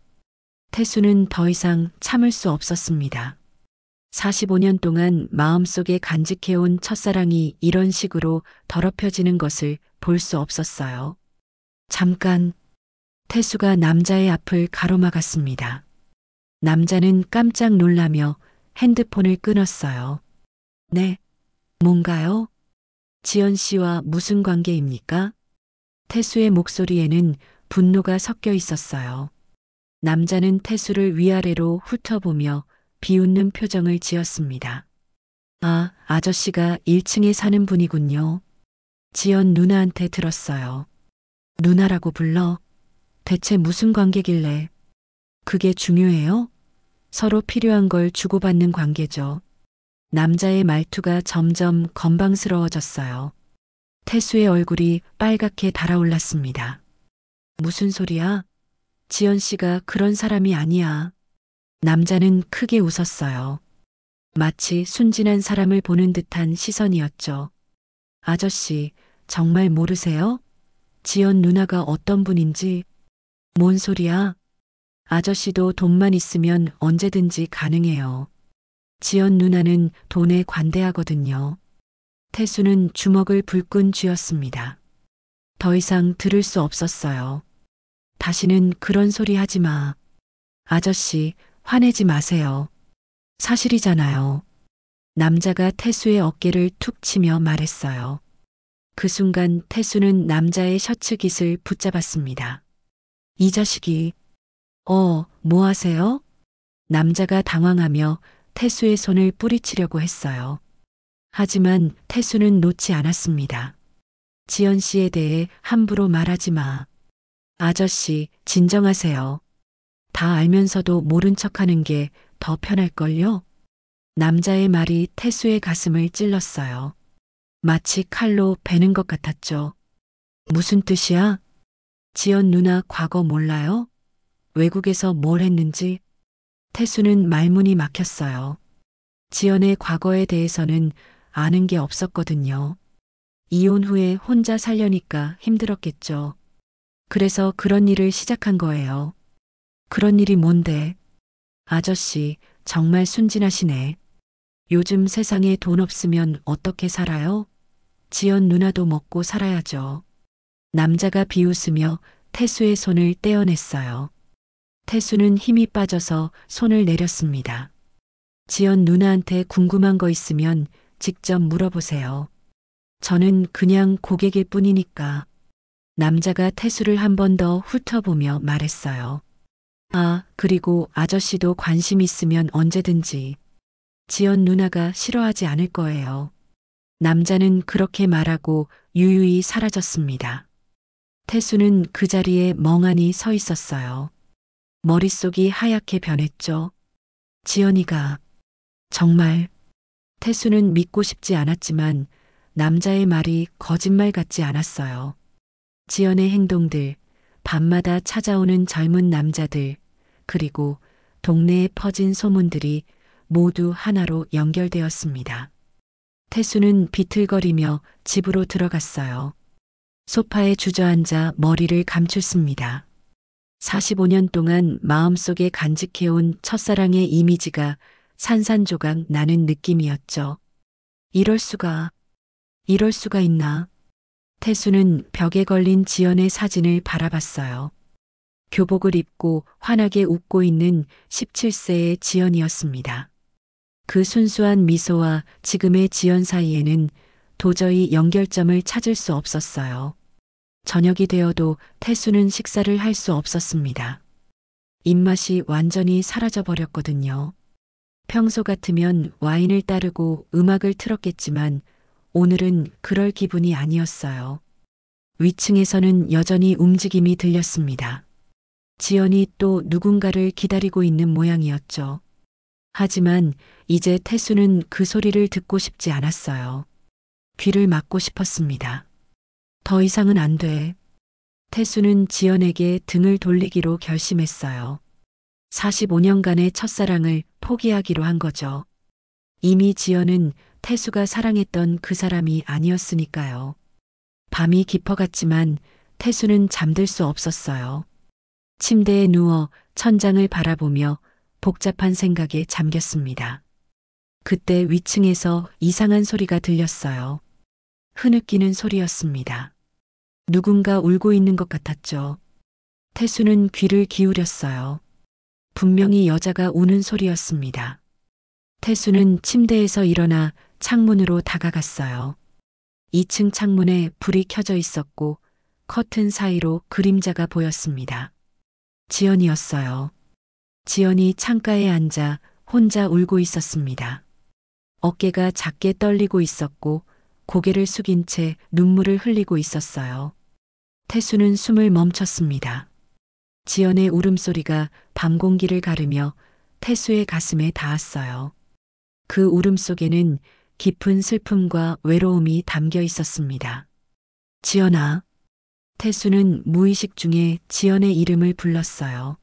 태수는 더 이상 참을 수 없었습니다. 45년 동안 마음속에 간직해온 첫사랑이 이런 식으로 더럽혀지는 것을 볼 수 없었어요. 잠깐, 태수가 남자의 앞을 가로막았습니다. 남자는 깜짝 놀라며 핸드폰을 끊었어요. 네, 뭔가요? 지연 씨와 무슨 관계입니까? 태수의 목소리에는 분노가 섞여 있었어요. 남자는 태수를 위아래로 훑어보며 비웃는 표정을 지었습니다. 아, 아저씨가 1층에 사는 분이군요. 지연 누나한테 들었어요. 누나라고 불러? 대체 무슨 관계길래? 그게 중요해요? 서로 필요한 걸 주고받는 관계죠. 남자의 말투가 점점 건방스러워졌어요. 태수의 얼굴이 빨갛게 달아올랐습니다. 무슨 소리야? 지연 씨가 그런 사람이 아니야. 남자는 크게 웃었어요. 마치 순진한 사람을 보는 듯한 시선이었죠. 아저씨, 정말 모르세요? 지연 누나가 어떤 분인지? 뭔 소리야? 아저씨도 돈만 있으면 언제든지 가능해요. 지연 누나는 돈에 관대하거든요. 태수는 주먹을 불끈 쥐었습니다. 더 이상 들을 수 없었어요. 다시는 그런 소리 하지 마. 아저씨, 화내지 마세요. 사실이잖아요. 남자가 태수의 어깨를 툭 치며 말했어요. 그 순간 태수는 남자의 셔츠 깃을 붙잡았습니다. 이 자식이, 뭐 하세요? 남자가 당황하며 태수의 손을 뿌리치려고 했어요. 하지만 태수는 놓지 않았습니다. 지연 씨에 대해 함부로 말하지 마. 아저씨, 진정하세요. 다 알면서도 모른 척하는 게 더 편할걸요? 남자의 말이 태수의 가슴을 찔렀어요. 마치 칼로 베는 것 같았죠. 무슨 뜻이야? 지연 누나 과거 몰라요? 외국에서 뭘 했는지? 태수는 말문이 막혔어요. 지연의 과거에 대해서는 아는 게 없었거든요. 이혼 후에 혼자 살려니까 힘들었겠죠. 그래서 그런 일을 시작한 거예요. 그런 일이 뭔데? 아저씨, 정말 순진하시네. 요즘 세상에 돈 없으면 어떻게 살아요? 지연 누나도 먹고 살아야죠. 남자가 비웃으며 태수의 손을 떼어냈어요. 태수는 힘이 빠져서 손을 내렸습니다. 지연 누나한테 궁금한 거 있으면 직접 물어보세요. 저는 그냥 고객일 뿐이니까. 남자가 태수를 한 번 더 훑어보며 말했어요. 아, 그리고 아저씨도 관심 있으면 언제든지. 지연 누나가 싫어하지 않을 거예요. 남자는 그렇게 말하고 유유히 사라졌습니다. 태수는 그 자리에 멍하니 서 있었어요. 머릿속이 하얗게 변했죠. 지연이가 정말. 태수는 믿고 싶지 않았지만 남자의 말이 거짓말 같지 않았어요. 지연의 행동들, 밤마다 찾아오는 젊은 남자들, 그리고 동네에 퍼진 소문들이 모두 하나로 연결되었습니다. 태수는 비틀거리며 집으로 들어갔어요. 소파에 주저앉아 머리를 감췄습니다. 45년 동안 마음속에 간직해온 첫사랑의 이미지가 산산조각 나는 느낌이었죠. 이럴 수가 있나? 태수는 벽에 걸린 지연의 사진을 바라봤어요. 교복을 입고 환하게 웃고 있는 17세의 지연이었습니다. 그 순수한 미소와 지금의 지연 사이에는 도저히 연결점을 찾을 수 없었어요. 저녁이 되어도 태수는 식사를 할 수 없었습니다. 입맛이 완전히 사라져버렸거든요. 평소 같으면 와인을 따르고 음악을 틀었겠지만 오늘은 그럴 기분이 아니었어요. 위층에서는 여전히 움직임이 들렸습니다. 지연이 또 누군가를 기다리고 있는 모양이었죠. 하지만 이제 태수는 그 소리를 듣고 싶지 않았어요. 귀를 막고 싶었습니다. 더 이상은 안 돼. 태수는 지연에게 등을 돌리기로 결심했어요. 45년간의 첫사랑을 포기하기로 한 거죠. 이미 지연은 태수가 사랑했던 그 사람이 아니었으니까요. 밤이 깊어갔지만 태수는 잠들 수 없었어요. 침대에 누워 천장을 바라보며 복잡한 생각에 잠겼습니다. 그때 위층에서 이상한 소리가 들렸어요. 흐느끼는 소리였습니다. 누군가 울고 있는 것 같았죠. 태수는 귀를 기울였어요. 분명히 여자가 우는 소리였습니다. 태수는 침대에서 일어나 창문으로 다가갔어요. 2층 창문에 불이 켜져 있었고 커튼 사이로 그림자가 보였습니다. 지연이었어요. 지연이 창가에 앉아 혼자 울고 있었습니다. 어깨가 작게 떨리고 있었고 고개를 숙인 채 눈물을 흘리고 있었어요. 태수는 숨을 멈췄습니다. 지연의 울음소리가 밤 공기를 가르며 태수의 가슴에 닿았어요. 그 울음속에는 깊은 슬픔과 외로움이 담겨 있었습니다. 지연아. 태수는 무의식 중에 지연의 이름을 불렀어요.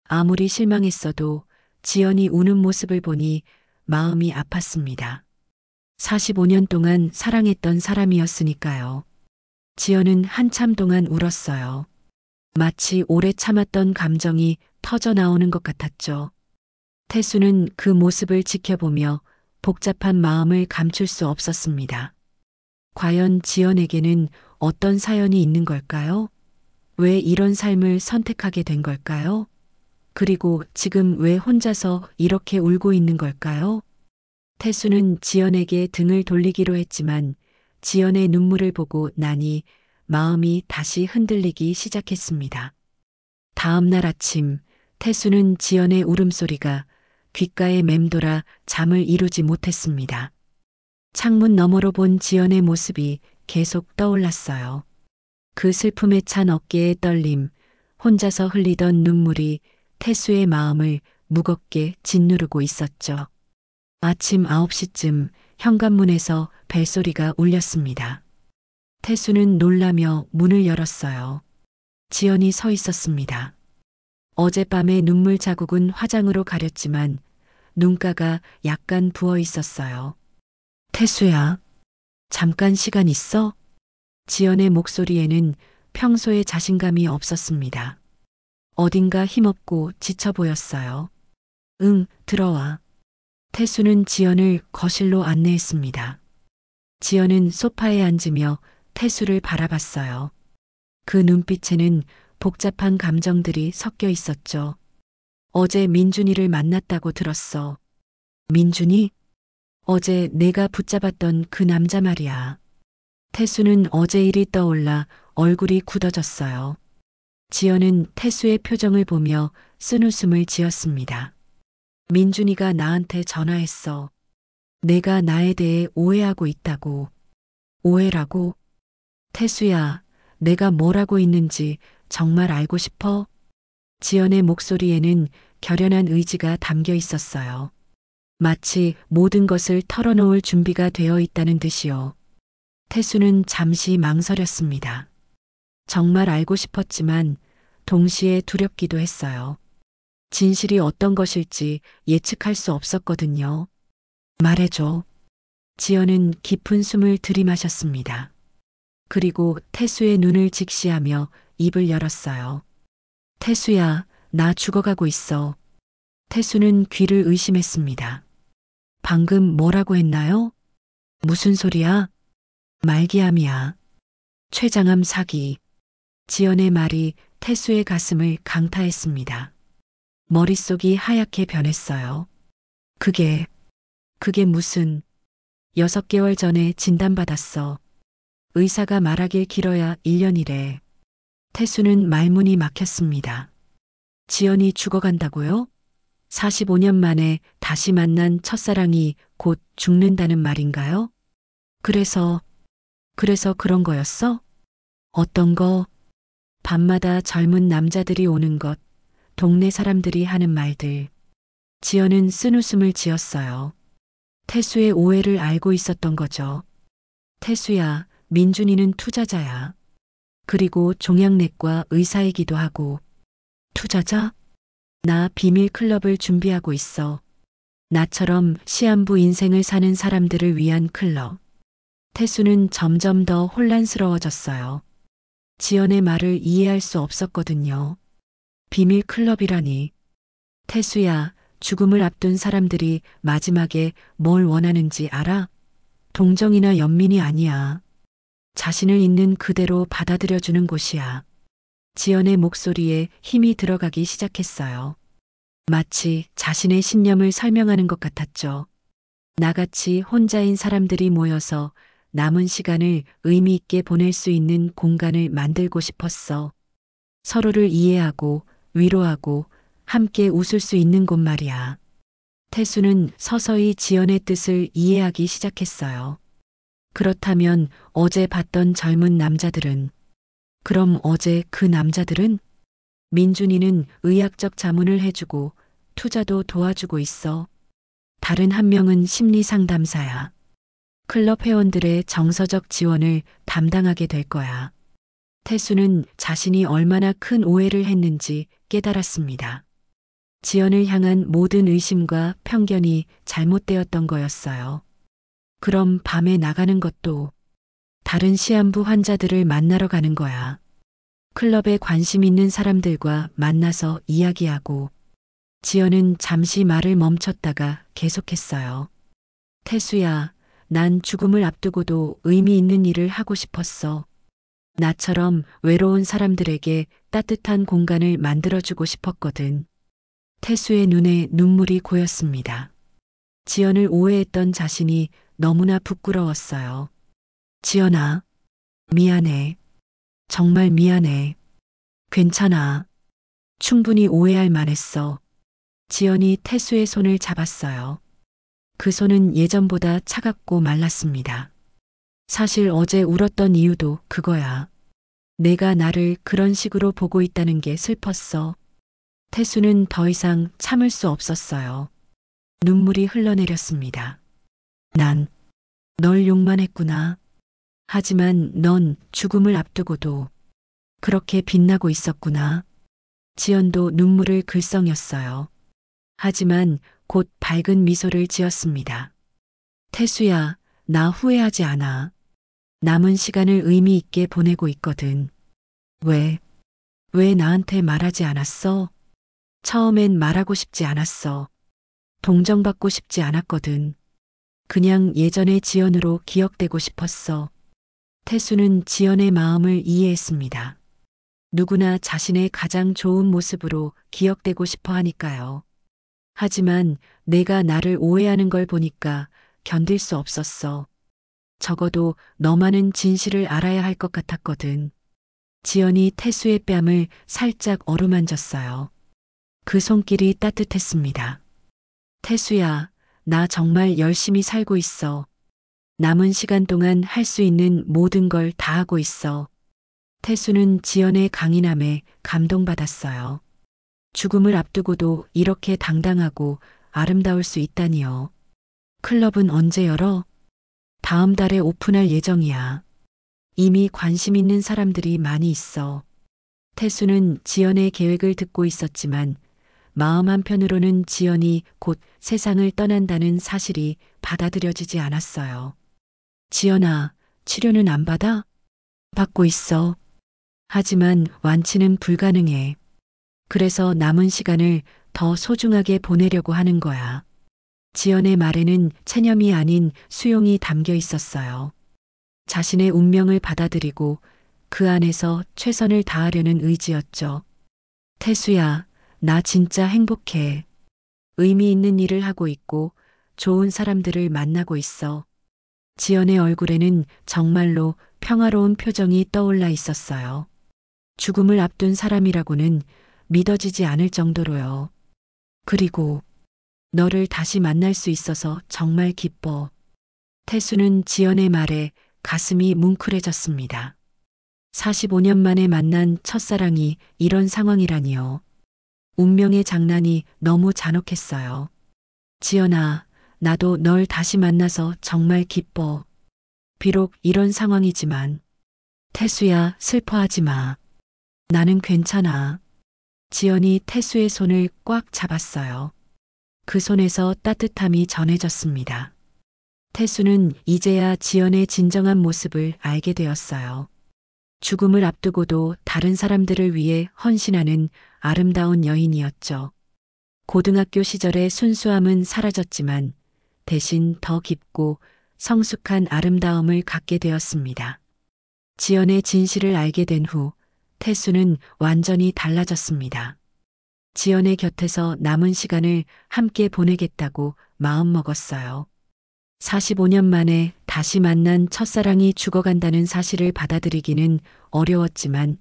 아무리 실망했어도 지연이 우는 모습을 보니 마음이 아팠습니다. 45년 동안 사랑했던 사람이었으니까요. 지연은 한참 동안 울었어요. 마치 오래 참았던 감정이 터져 나오는 것 같았죠. 태수는 그 모습을 지켜보며 복잡한 마음을 감출 수 없었습니다. 과연 지연에게는 어떤 사연이 있는 걸까요? 왜 이런 삶을 선택하게 된 걸까요? 그리고 지금 왜 혼자서 이렇게 울고 있는 걸까요? 태수는 지연에게 등을 돌리기로 했지만 지연의 눈물을 보고 나니 마음이 다시 흔들리기 시작했습니다. 다음 날 아침, 태수는 지연의 울음소리가 귓가에 맴돌아 잠을 이루지 못했습니다. 창문 너머로 본 지연의 모습이 계속 떠올랐어요. 그 슬픔에 찬 어깨의 떨림, 혼자서 흘리던 눈물이 태수의 마음을 무겁게 짓누르고 있었죠. 아침 9시쯤 현관문에서 벨소리가 울렸습니다. 태수는 놀라며 문을 열었어요. 지연이 서 있었습니다. 어젯밤의 눈물 자국은 화장으로 가렸지만 눈가가 약간 부어 있었어요. 태수야, 잠깐 시간 있어? 지연의 목소리에는 평소의 자신감이 없었습니다. 어딘가 힘없고 지쳐 보였어요. 응, 들어와. 태수는 지연을 거실로 안내했습니다. 지연은 소파에 앉으며 태수를 바라봤어요. 그 눈빛에는 복잡한 감정들이 섞여 있었죠. 어제 민준이를 만났다고 들었어. 민준이? 어제 내가 붙잡았던 그 남자 말이야. 태수는 어제 일이 떠올라 얼굴이 굳어졌어요. 지연은 태수의 표정을 보며 쓴웃음을 지었습니다. 민준이가 나한테 전화했어. 내가 나에 대해 오해하고 있다고. 오해라고? 태수야, 내가 뭘 하고 있는지 정말 알고 싶어? 지연의 목소리에는 결연한 의지가 담겨 있었어요. 마치 모든 것을 털어놓을 준비가 되어 있다는 듯이요. 태수는 잠시 망설였습니다. 정말 알고 싶었지만 동시에 두렵기도 했어요. 진실이 어떤 것일지 예측할 수 없었거든요. 말해줘. 지연은 깊은 숨을 들이마셨습니다. 그리고 태수의 눈을 직시하며 입을 열었어요. 태수야, 나 죽어가고 있어. 태수는 귀를 의심했습니다. 방금 뭐라고 했나요? 무슨 소리야? 말기암이야. 췌장암 사기. 지연의 말이 태수의 가슴을 강타했습니다. 머릿속이 하얗게 변했어요. 그게 무슨 6개월 전에 진단받았어. 의사가 말하길 길어야 1년이래. 태수는 말문이 막혔습니다. 지연이 죽어간다고요? 45년 만에 다시 만난 첫사랑이 곧 죽는다는 말인가요? 그래서 그런 거였어? 어떤 거? 밤마다 젊은 남자들이 오는 것, 동네 사람들이 하는 말들. 지연은 쓴웃음을 지었어요. 태수의 오해를 알고 있었던 거죠. 태수야, 민준이는 투자자야. 그리고 종양내과 의사이기도 하고. 투자자? 나 비밀 클럽을 준비하고 있어. 나처럼 시한부 인생을 사는 사람들을 위한 클럽. 태수는 점점 더 혼란스러워졌어요. 지연의 말을 이해할 수 없었거든요. 비밀 클럽이라니. 태수야, 죽음을 앞둔 사람들이 마지막에 뭘 원하는지 알아? 동정이나 연민이 아니야. 자신을 있는 그대로 받아들여주는 곳이야. 지연의 목소리에 힘이 들어가기 시작했어요. 마치 자신의 신념을 설명하는 것 같았죠. 나같이 혼자인 사람들이 모여서 남은 시간을 의미 있게 보낼 수 있는 공간을 만들고 싶었어. 서로를 이해하고 위로하고 함께 웃을 수 있는 곳 말이야. 태수는 서서히 지연의 뜻을 이해하기 시작했어요. 그렇다면 어제 봤던 젊은 남자들은? 그럼 어제 그 남자들은? 민준이는 의학적 자문을 해주고 투자도 도와주고 있어. 다른 한 명은 심리 상담사야. 클럽 회원들의 정서적 지원을 담당하게 될 거야. 태수는 자신이 얼마나 큰 오해를 했는지 깨달았습니다. 지연을 향한 모든 의심과 편견이 잘못되었던 거였어요. 그럼 밤에 나가는 것도 다른 시한부 환자들을 만나러 가는 거야. 클럽에 관심 있는 사람들과 만나서 이야기하고 지연은 잠시 말을 멈췄다가 계속했어요. 태수야, 난 죽음을 앞두고도 의미 있는 일을 하고 싶었어. 나처럼 외로운 사람들에게 따뜻한 공간을 만들어주고 싶었거든. 태수의 눈에 눈물이 고였습니다. 지연을 오해했던 자신이 너무나 부끄러웠어요. 지연아, 미안해. 정말 미안해. 괜찮아. 충분히 오해할 만했어. 지연이 태수의 손을 잡았어요. 그 손은 예전보다 차갑고 말랐습니다. 사실 어제 울었던 이유도 그거야. 내가 나를 그런 식으로 보고 있다는 게 슬펐어. 태수는 더 이상 참을 수 없었어요. 눈물이 흘러내렸습니다. 난 널 욕만 했구나. 하지만 넌 죽음을 앞두고도 그렇게 빛나고 있었구나. 지연도 눈물을 글썽였어요. 하지만 곧 밝은 미소를 지었습니다. 태수야, 나 후회하지 않아. 남은 시간을 의미 있게 보내고 있거든. 왜 나한테 말하지 않았어? 처음엔 말하고 싶지 않았어. 동정받고 싶지 않았거든. 그냥 예전의 지연으로 기억되고 싶었어. 태수는 지연의 마음을 이해했습니다. 누구나 자신의 가장 좋은 모습으로 기억되고 싶어 하니까요. 하지만 내가 나를 오해하는 걸 보니까 견딜 수 없었어. 적어도 너만은 진실을 알아야 할 것 같았거든. 지연이 태수의 뺨을 살짝 어루만졌어요. 그 손길이 따뜻했습니다. 태수야, 나 정말 열심히 살고 있어. 남은 시간 동안 할 수 있는 모든 걸 다 하고 있어. 태수는 지연의 강인함에 감동받았어요. 죽음을 앞두고도 이렇게 당당하고 아름다울 수 있다니요. 클럽은 언제 열어? 다음 달에 오픈할 예정이야. 이미 관심 있는 사람들이 많이 있어. 태수는 지연의 계획을 듣고 있었지만 마음 한편으로는 지연이 곧 세상을 떠난다는 사실이 받아들여지지 않았어요. 지연아, 치료는 안 받아? 받고 있어. 하지만 완치는 불가능해. 그래서 남은 시간을 더 소중하게 보내려고 하는 거야. 지연의 말에는 체념이 아닌 수용이 담겨 있었어요. 자신의 운명을 받아들이고 그 안에서 최선을 다하려는 의지였죠. 태수야, 나 진짜 행복해. 의미 있는 일을 하고 있고 좋은 사람들을 만나고 있어. 지연의 얼굴에는 정말로 평화로운 표정이 떠올라 있었어요. 죽음을 앞둔 사람이라고는 믿어지지 않을 정도로요. 그리고 너를 다시 만날 수 있어서 정말 기뻐. 태수는 지연의 말에 가슴이 뭉클해졌습니다. 45년 만에 만난 첫사랑이 이런 상황이라니요. 운명의 장난이 너무 잔혹했어요. 지연아, 나도 널 다시 만나서 정말 기뻐. 비록 이런 상황이지만. 태수야, 슬퍼하지 마. 나는 괜찮아. 지연이 태수의 손을 꽉 잡았어요. 그 손에서 따뜻함이 전해졌습니다. 태수는 이제야 지연의 진정한 모습을 알게 되었어요. 죽음을 앞두고도 다른 사람들을 위해 헌신하는 아름다운 여인이었죠. 고등학교 시절의 순수함은 사라졌지만 대신 더 깊고 성숙한 아름다움을 갖게 되었습니다. 지연의 진실을 알게 된 후 태수는 완전히 달라졌습니다. 지연의 곁에서 남은 시간을 함께 보내겠다고 마음먹었어요. 45년 만에 다시 만난 첫사랑이 죽어간다는 사실을 받아들이기는 어려웠지만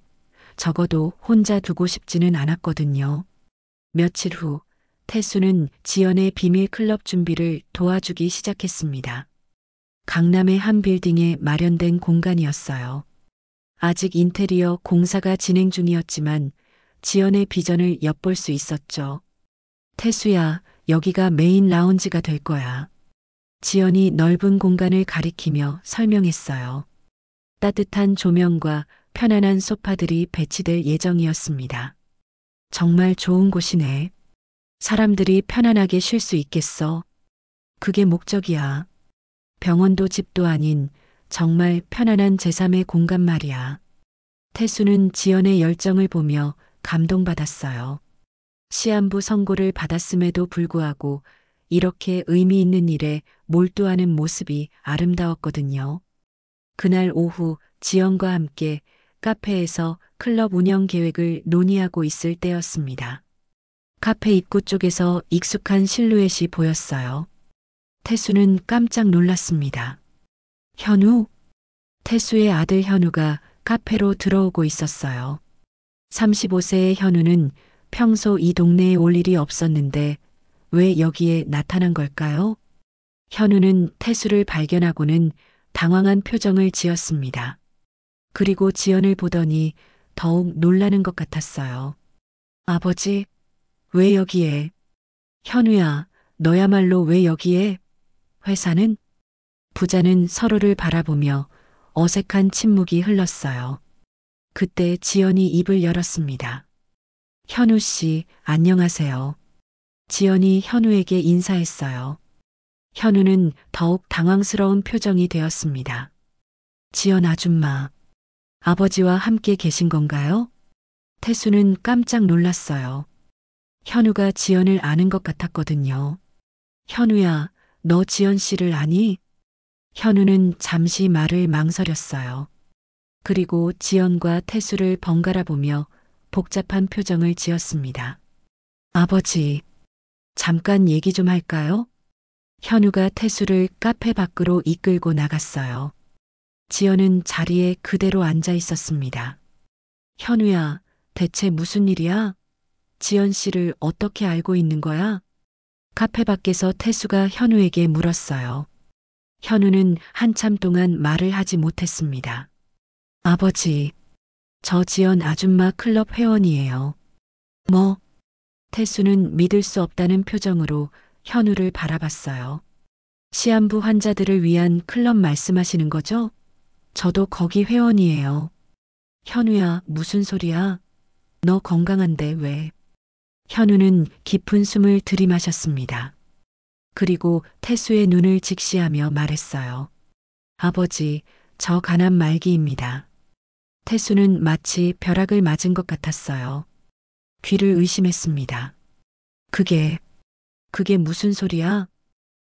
적어도 혼자 두고 싶지는 않았거든요. 며칠 후 태수는 지연의 비밀 클럽 준비를 도와주기 시작했습니다. 강남의 한 빌딩에 마련된 공간이었어요. 아직 인테리어 공사가 진행 중이었지만 지연의 비전을 엿볼 수 있었죠. 태수야, 여기가 메인 라운지가 될 거야. 지연이 넓은 공간을 가리키며 설명했어요. 따뜻한 조명과 편안한 소파들이 배치될 예정이었습니다. 정말 좋은 곳이네. 사람들이 편안하게 쉴 수 있겠어. 그게 목적이야. 병원도 집도 아닌 정말 편안한 제3의 공간 말이야. 태수는 지연의 열정을 보며 감동받았어요. 시한부 선고를 받았음에도 불구하고 이렇게 의미 있는 일에 몰두하는 모습이 아름다웠거든요. 그날 오후 지연과 함께 카페에서 클럽 운영 계획을 논의하고 있을 때였습니다. 카페 입구 쪽에서 익숙한 실루엣이 보였어요. 태수는 깜짝 놀랐습니다. 현우? 태수의 아들 현우가 카페로 들어오고 있었어요. 35세의 현우는 평소 이 동네에 올 일이 없었는데 왜 여기에 나타난 걸까요? 현우는 태수를 발견하고는 당황한 표정을 지었습니다. 그리고 지연을 보더니 더욱 놀라는 것 같았어요. 아버지, 왜 여기에? 현우야, 너야말로 왜 여기에? 회사는? 부자는 서로를 바라보며 어색한 침묵이 흘렀어요. 그때 지연이 입을 열었습니다. 현우 씨, 안녕하세요. 지연이 현우에게 인사했어요. 현우는 더욱 당황스러운 표정이 되었습니다. 지연 아줌마, 아버지와 함께 계신 건가요? 태수는 깜짝 놀랐어요. 현우가 지연을 아는 것 같았거든요. 현우야, 너 지연 씨를 아니? 현우는 잠시 말을 망설였어요. 그리고 지연과 태수를 번갈아 보며 복잡한 표정을 지었습니다. 아버지, 잠깐 얘기 좀 할까요? 현우가 태수를 카페 밖으로 이끌고 나갔어요. 지연은 자리에 그대로 앉아 있었습니다. 현우야, 대체 무슨 일이야? 지연 씨를 어떻게 알고 있는 거야? 카페 밖에서 태수가 현우에게 물었어요. 현우는 한참 동안 말을 하지 못했습니다. 아버지, 저 지연 아줌마 클럽 회원이에요. 뭐? 태수는 믿을 수 없다는 표정으로 현우를 바라봤어요. 시한부 환자들을 위한 클럽 말씀하시는 거죠? 저도 거기 회원이에요. 현우야, 무슨 소리야? 너 건강한데 왜? 현우는 깊은 숨을 들이마셨습니다. 그리고 태수의 눈을 직시하며 말했어요. 아버지, 저 가난 말기입니다. 태수는 마치 벼락을 맞은 것 같았어요. 귀를 의심했습니다. 그게 무슨 소리야?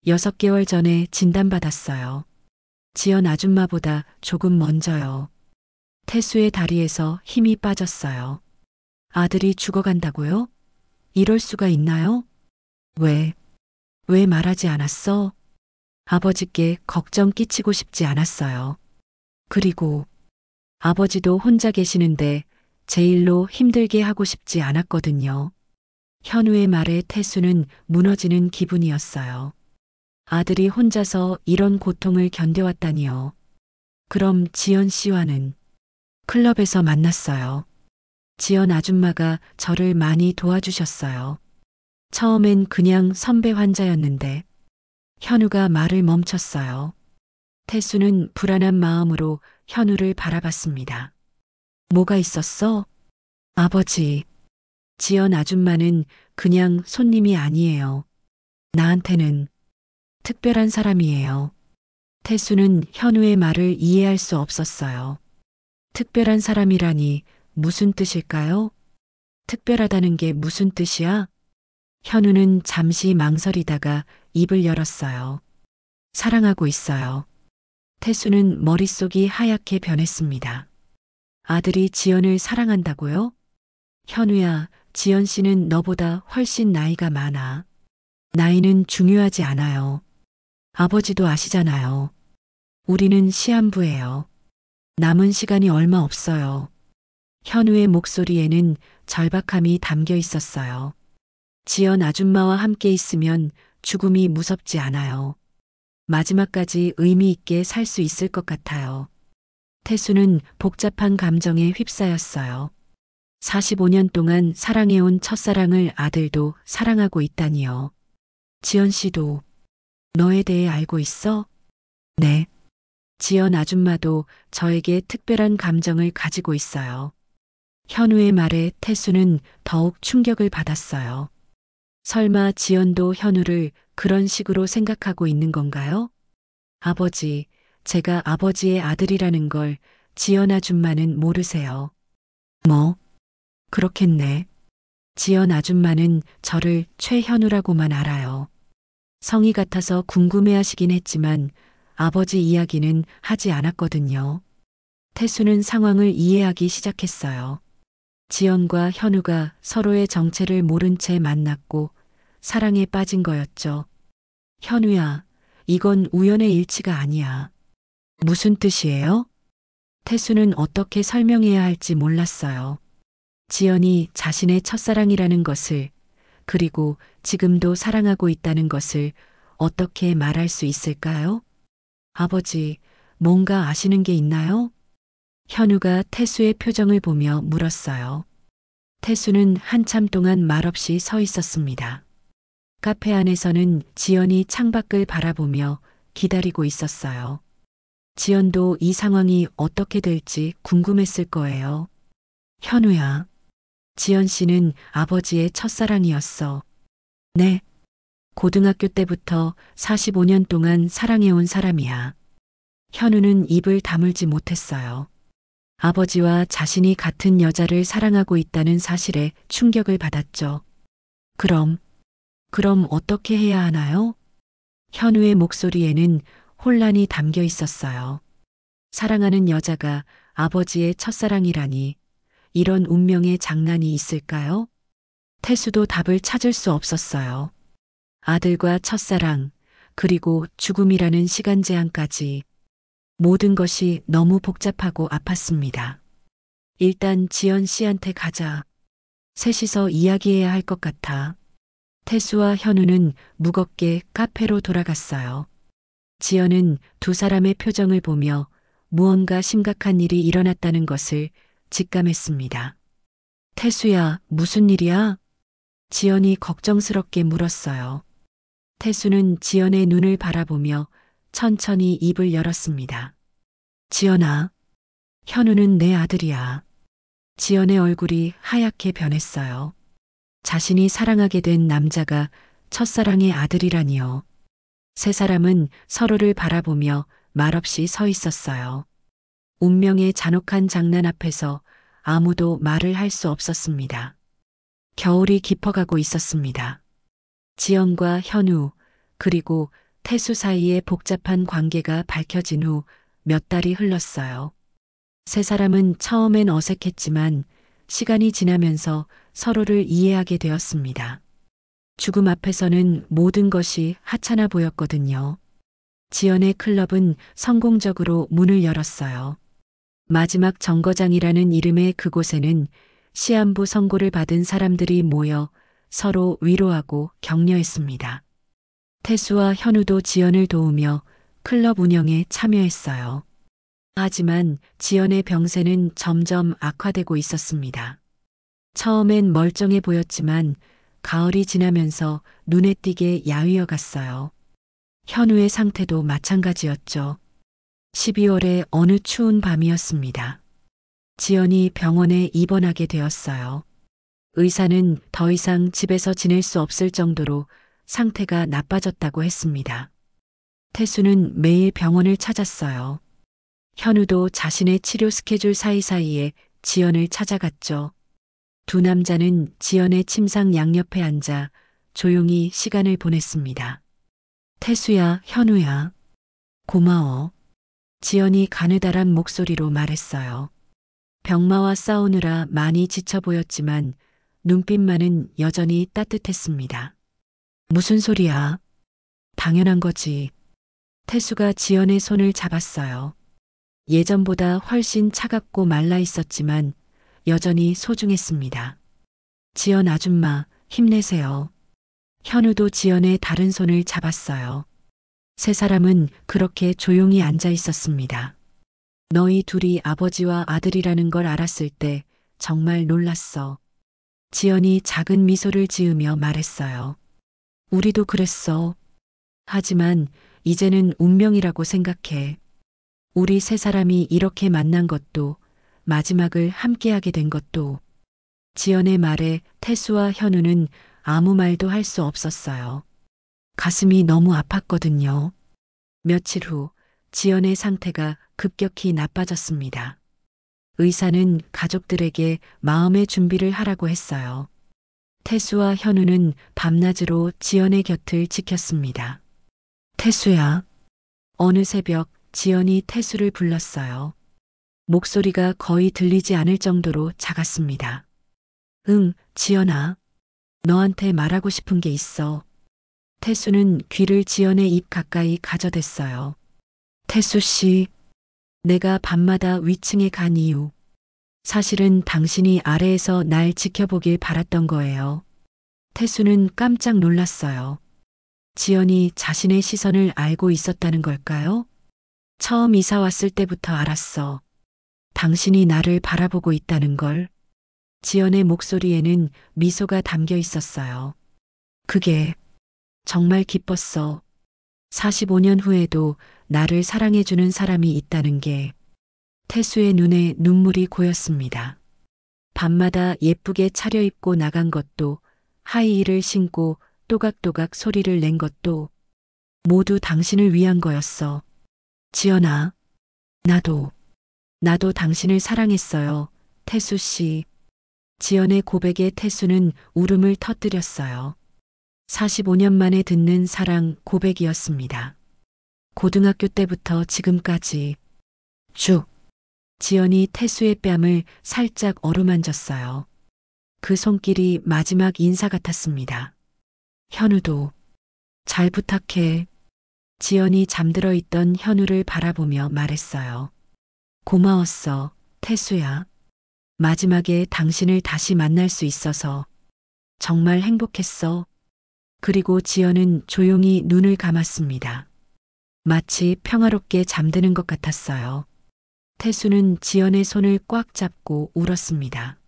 6개월 전에 진단받았어요. 지연 아줌마보다 조금 먼저요. 태수의 다리에서 힘이 빠졌어요. 아들이 죽어간다고요? 이럴 수가 있나요? 왜 말하지 않았어? 아버지께 걱정 끼치고 싶지 않았어요. 그리고 아버지도 혼자 계시는데 제 일로 힘들게 하고 싶지 않았거든요. 현우의 말에 태수는 무너지는 기분이었어요. 아들이 혼자서 이런 고통을 견뎌왔다니요. 그럼 지연 씨와는 클럽에서 만났어요. 지연 아줌마가 저를 많이 도와주셨어요. 처음엔 그냥 선배 환자였는데 현우가 말을 멈췄어요. 태수는 불안한 마음으로 현우를 바라봤습니다. 뭐가 있었어? 아버지, 지연 아줌마는 그냥 손님이 아니에요. 나한테는 특별한 사람이에요. 태수는 현우의 말을 이해할 수 없었어요. 특별한 사람이라니 무슨 뜻일까요? 특별하다는 게 무슨 뜻이야? 현우는 잠시 망설이다가 입을 열었어요. 사랑하고 있어요. 태수는 머릿속이 하얗게 변했습니다. 아들이 지연을 사랑한다고요? 현우야, 지연 씨는 너보다 훨씬 나이가 많아. 나이는 중요하지 않아요. 아버지도 아시잖아요. 우리는 시한부예요. 남은 시간이 얼마 없어요. 현우의 목소리에는 절박함이 담겨 있었어요. 지연 아줌마와 함께 있으면 죽음이 무섭지 않아요. 마지막까지 의미 있게 살 수 있을 것 같아요. 태수는 복잡한 감정에 휩싸였어요. 45년 동안 사랑해온 첫사랑을 아들도 사랑하고 있다니요. 지연 씨도 너에 대해 알고 있어? 네. 지연 아줌마도 저에게 특별한 감정을 가지고 있어요. 현우의 말에 태수는 더욱 충격을 받았어요. 설마 지연도 현우를 그런 식으로 생각하고 있는 건가요? 아버지, 제가 아버지의 아들이라는 걸 지연 아줌마는 모르세요. 뭐? 그렇겠네. 지연 아줌마는 저를 최현우라고만 알아요. 성이 같아서 궁금해하시긴 했지만 아버지 이야기는 하지 않았거든요. 태수는 상황을 이해하기 시작했어요. 지연과 현우가 서로의 정체를 모른 채 만났고 사랑에 빠진 거였죠. 현우야, 이건 우연의 일치가 아니야. 무슨 뜻이에요? 태수는 어떻게 설명해야 할지 몰랐어요. 지연이 자신의 첫사랑이라는 것을, 그리고 지금도 사랑하고 있다는 것을 어떻게 말할 수 있을까요? 아버지, 뭔가 아시는 게 있나요? 현우가 태수의 표정을 보며 물었어요. 태수는 한참 동안 말없이 서 있었습니다. 카페 안에서는 지연이 창밖을 바라보며 기다리고 있었어요. 지연도 이 상황이 어떻게 될지 궁금했을 거예요. 현우야, 지연 씨는 아버지의 첫사랑이었어. 네. 고등학교 때부터 45년 동안 사랑해온 사람이야. 현우는 입을 다물지 못했어요. 아버지와 자신이 같은 여자를 사랑하고 있다는 사실에 충격을 받았죠. 그럼 어떻게 해야 하나요? 현우의 목소리에는 혼란이 담겨 있었어요. 사랑하는 여자가 아버지의 첫사랑이라니, 이런 운명의 장난이 있을까요? 태수도 답을 찾을 수 없었어요. 아들과 첫사랑, 그리고 죽음이라는 시간 제한까지 모든 것이 너무 복잡하고 아팠습니다. 일단 지연 씨한테 가자. 셋이서 이야기해야 할 것 같아. 태수와 현우는 무겁게 카페로 돌아갔어요. 지연은 두 사람의 표정을 보며 무언가 심각한 일이 일어났다는 것을 직감했습니다. 태수야, 무슨 일이야? 지연이 걱정스럽게 물었어요. 태수는 지연의 눈을 바라보며 천천히 입을 열었습니다. 지연아, 현우는 내 아들이야. 지연의 얼굴이 하얗게 변했어요. 자신이 사랑하게 된 남자가 첫사랑의 아들이라니요. 세 사람은 서로를 바라보며 말없이 서 있었어요. 운명의 잔혹한 장난 앞에서 아무도 말을 할 수 없었습니다. 겨울이 깊어가고 있었습니다. 지연과 현우, 그리고 태수 사이의 복잡한 관계가 밝혀진 후 몇 달이 흘렀어요. 세 사람은 처음엔 어색했지만 시간이 지나면서 서로를 이해하게 되었습니다. 죽음 앞에서는 모든 것이 하찮아 보였거든요. 지연의 클럽은 성공적으로 문을 열었어요. 마지막 정거장이라는 이름의 그곳에는 시한부 선고를 받은 사람들이 모여 서로 위로하고 격려했습니다. 태수와 현우도 지연을 도우며 클럽 운영에 참여했어요. 하지만 지연의 병세는 점점 악화되고 있었습니다. 처음엔 멀쩡해 보였지만 가을이 지나면서 눈에 띄게 야위어 갔어요. 현우의 상태도 마찬가지였죠. 12월의 어느 추운 밤이었습니다. 지연이 병원에 입원하게 되었어요. 의사는 더 이상 집에서 지낼 수 없을 정도로 상태가 나빠졌다고 했습니다. 태수는 매일 병원을 찾았어요. 현우도 자신의 치료 스케줄 사이사이에 지연을 찾아갔죠. 두 남자는 지연의 침상 양옆에 앉아 조용히 시간을 보냈습니다. 태수야, 현우야. 고마워. 지연이 가느다란 목소리로 말했어요. 병마와 싸우느라 많이 지쳐 보였지만 눈빛만은 여전히 따뜻했습니다. 무슨 소리야? 당연한 거지. 태수가 지연의 손을 잡았어요. 예전보다 훨씬 차갑고 말라 있었지만 여전히 소중했습니다. 지연 아줌마, 힘내세요. 현우도 지연의 다른 손을 잡았어요. 세 사람은 그렇게 조용히 앉아 있었습니다. 너희 둘이 아버지와 아들이라는 걸 알았을 때 정말 놀랐어. 지연이 작은 미소를 지으며 말했어요. 우리도 그랬어. 하지만 이제는 운명이라고 생각해. 우리 세 사람이 이렇게 만난 것도, 마지막을 함께하게 된 것도. 지연의 말에 태수와 현우는 아무 말도 할 수 없었어요. 가슴이 너무 아팠거든요. 며칠 후 지연의 상태가 급격히 나빠졌습니다. 의사는 가족들에게 마음의 준비를 하라고 했어요. 태수와 현우는 밤낮으로 지연의 곁을 지켰습니다. 태수야. 어느 새벽 지연이 태수를 불렀어요. 목소리가 거의 들리지 않을 정도로 작았습니다. 응, 지연아. 너한테 말하고 싶은 게 있어. 태수는 귀를 지연의 입 가까이 가져댔어요. 태수 씨, 내가 밤마다 위층에 간 이유. 사실은 당신이 아래에서 날 지켜보길 바랐던 거예요. 태수는 깜짝 놀랐어요. 지연이 자신의 시선을 알고 있었다는 걸까요? 처음 이사 왔을 때부터 알았어. 당신이 나를 바라보고 있다는 걸. 지연의 목소리에는 미소가 담겨 있었어요. 그게 정말 기뻤어. 45년 후에도 나를 사랑해주는 사람이 있다는 게. 태수의 눈에 눈물이 고였습니다. 밤마다 예쁘게 차려입고 나간 것도, 하이힐을 신고 또각또각 소리를 낸 것도 모두 당신을 위한 거였어. 지연아, 나도 당신을 사랑했어요. 태수 씨. 지연의 고백에 태수는 울음을 터뜨렸어요. 45년 만에 듣는 사랑 고백이었습니다. 고등학교 때부터 지금까지 쭉. 지연이 태수의 뺨을 살짝 어루만졌어요. 그 손길이 마지막 인사 같았습니다. 현우도 잘 부탁해. 지연이 잠들어 있던 현우를 바라보며 말했어요. 고마웠어, 태수야. 마지막에 당신을 다시 만날 수 있어서 정말 행복했어. 그리고 지연은 조용히 눈을 감았습니다. 마치 평화롭게 잠드는 것 같았어요. 태수는 지연의 손을 꽉 잡고 울었습니다.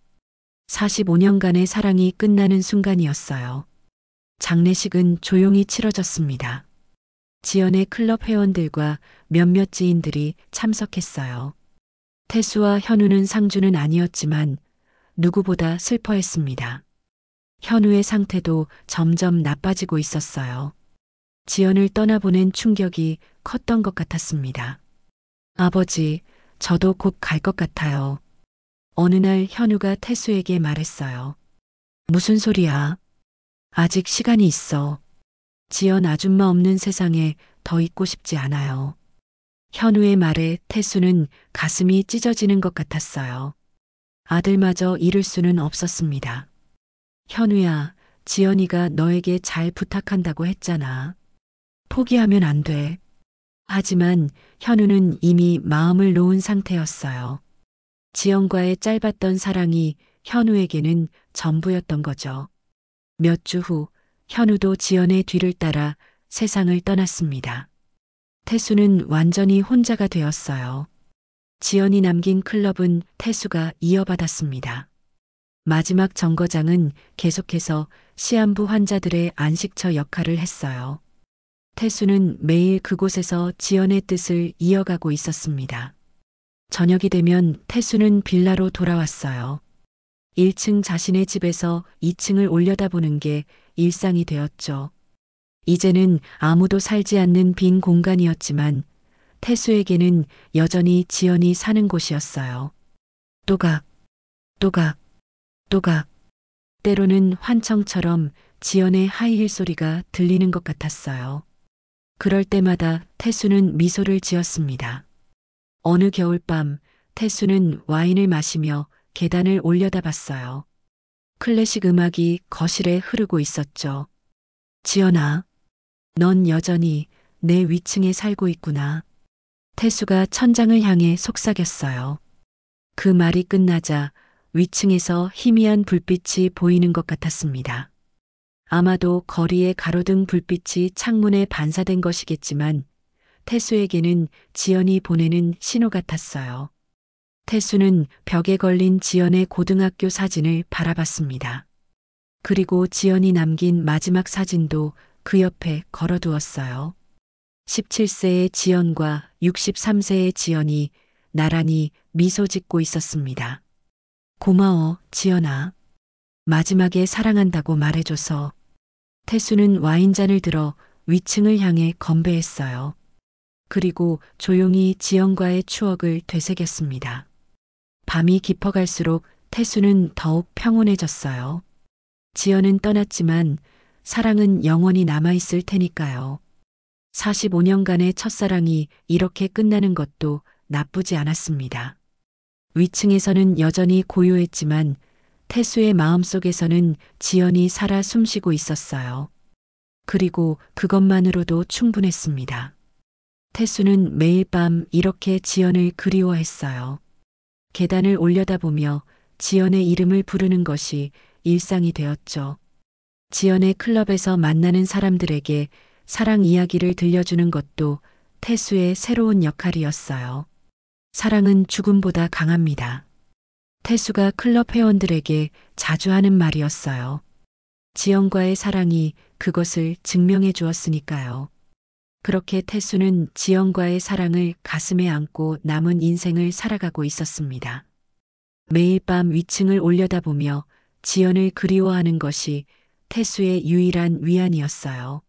45년간의 사랑이 끝나는 순간이었어요. 장례식은 조용히 치러졌습니다. 지연의 클럽 회원들과 몇몇 지인들이 참석했어요. 태수와 현우는 상주는 아니었지만 누구보다 슬퍼했습니다. 현우의 상태도 점점 나빠지고 있었어요. 지연을 떠나보낸 충격이 컸던 것 같았습니다. 아버지, 저도 곧 갈 것 같아요. 어느 날 현우가 태수에게 말했어요. 무슨 소리야? 아직 시간이 있어. 지연 아줌마 없는 세상에 더 있고 싶지 않아요. 현우의 말에 태수는 가슴이 찢어지는 것 같았어요. 아들마저 잃을 수는 없었습니다. 현우야, 지연이가 너에게 잘 부탁한다고 했잖아. 포기하면 안 돼. 하지만 현우는 이미 마음을 놓은 상태였어요. 지연과의 짧았던 사랑이 현우에게는 전부였던 거죠. 몇 주 후 현우도 지연의 뒤를 따라 세상을 떠났습니다. 태수는 완전히 혼자가 되었어요. 지연이 남긴 클럽은 태수가 이어받았습니다. 마지막 정거장은 계속해서 시한부 환자들의 안식처 역할을 했어요. 태수는 매일 그곳에서 지연의 뜻을 이어가고 있었습니다. 저녁이 되면 태수는 빌라로 돌아왔어요. 1층 자신의 집에서 2층을 올려다보는 게 일상이 되었죠. 이제는 아무도 살지 않는 빈 공간이었지만 태수에게는 여전히 지연이 사는 곳이었어요. 또각, 또각, 또각. 때로는 환청처럼 지연의 하이힐 소리가 들리는 것 같았어요. 그럴 때마다 태수는 미소를 지었습니다. 어느 겨울밤 태수는 와인을 마시며 계단을 올려다봤어요. 클래식 음악이 거실에 흐르고 있었죠. 지연아, 넌 여전히 내 위층에 살고 있구나. 태수가 천장을 향해 속삭였어요. 그 말이 끝나자 위층에서 희미한 불빛이 보이는 것 같았습니다. 아마도 거리의 가로등 불빛이 창문에 반사된 것이겠지만 태수에게는 지연이 보내는 신호 같았어요. 태수는 벽에 걸린 지연의 고등학교 사진을 바라봤습니다. 그리고 지연이 남긴 마지막 사진도 그 옆에 걸어두었어요. 17세의 지연과 63세의 지연이 나란히 미소 짓고 있었습니다. 고마워, 지연아. 마지막에 사랑한다고 말해줘서. 태수는 와인잔을 들어 위층을 향해 건배했어요. 그리고 조용히 지연과의 추억을 되새겼습니다. 밤이 깊어갈수록 태수는 더욱 평온해졌어요. 지연은 떠났지만 사랑은 영원히 남아있을 테니까요. 45년간의 첫사랑이 이렇게 끝나는 것도 나쁘지 않았습니다. 위층에서는 여전히 고요했지만 태수의 마음속에서는 지연이 살아 숨쉬고 있었어요. 그리고 그것만으로도 충분했습니다. 태수는 매일 밤 이렇게 지연을 그리워했어요. 계단을 올려다보며 지연의 이름을 부르는 것이 일상이 되었죠. 지연의 클럽에서 만나는 사람들에게 사랑 이야기를 들려주는 것도 태수의 새로운 역할이었어요. 사랑은 죽음보다 강합니다. 태수가 클럽 회원들에게 자주 하는 말이었어요. 지연과의 사랑이 그것을 증명해 주었으니까요. 그렇게 태수는 지연과의 사랑을 가슴에 안고 남은 인생을 살아가고 있었습니다. 매일 밤 위층을 올려다보며 지연을 그리워하는 것이 태수의 유일한 위안이었어요.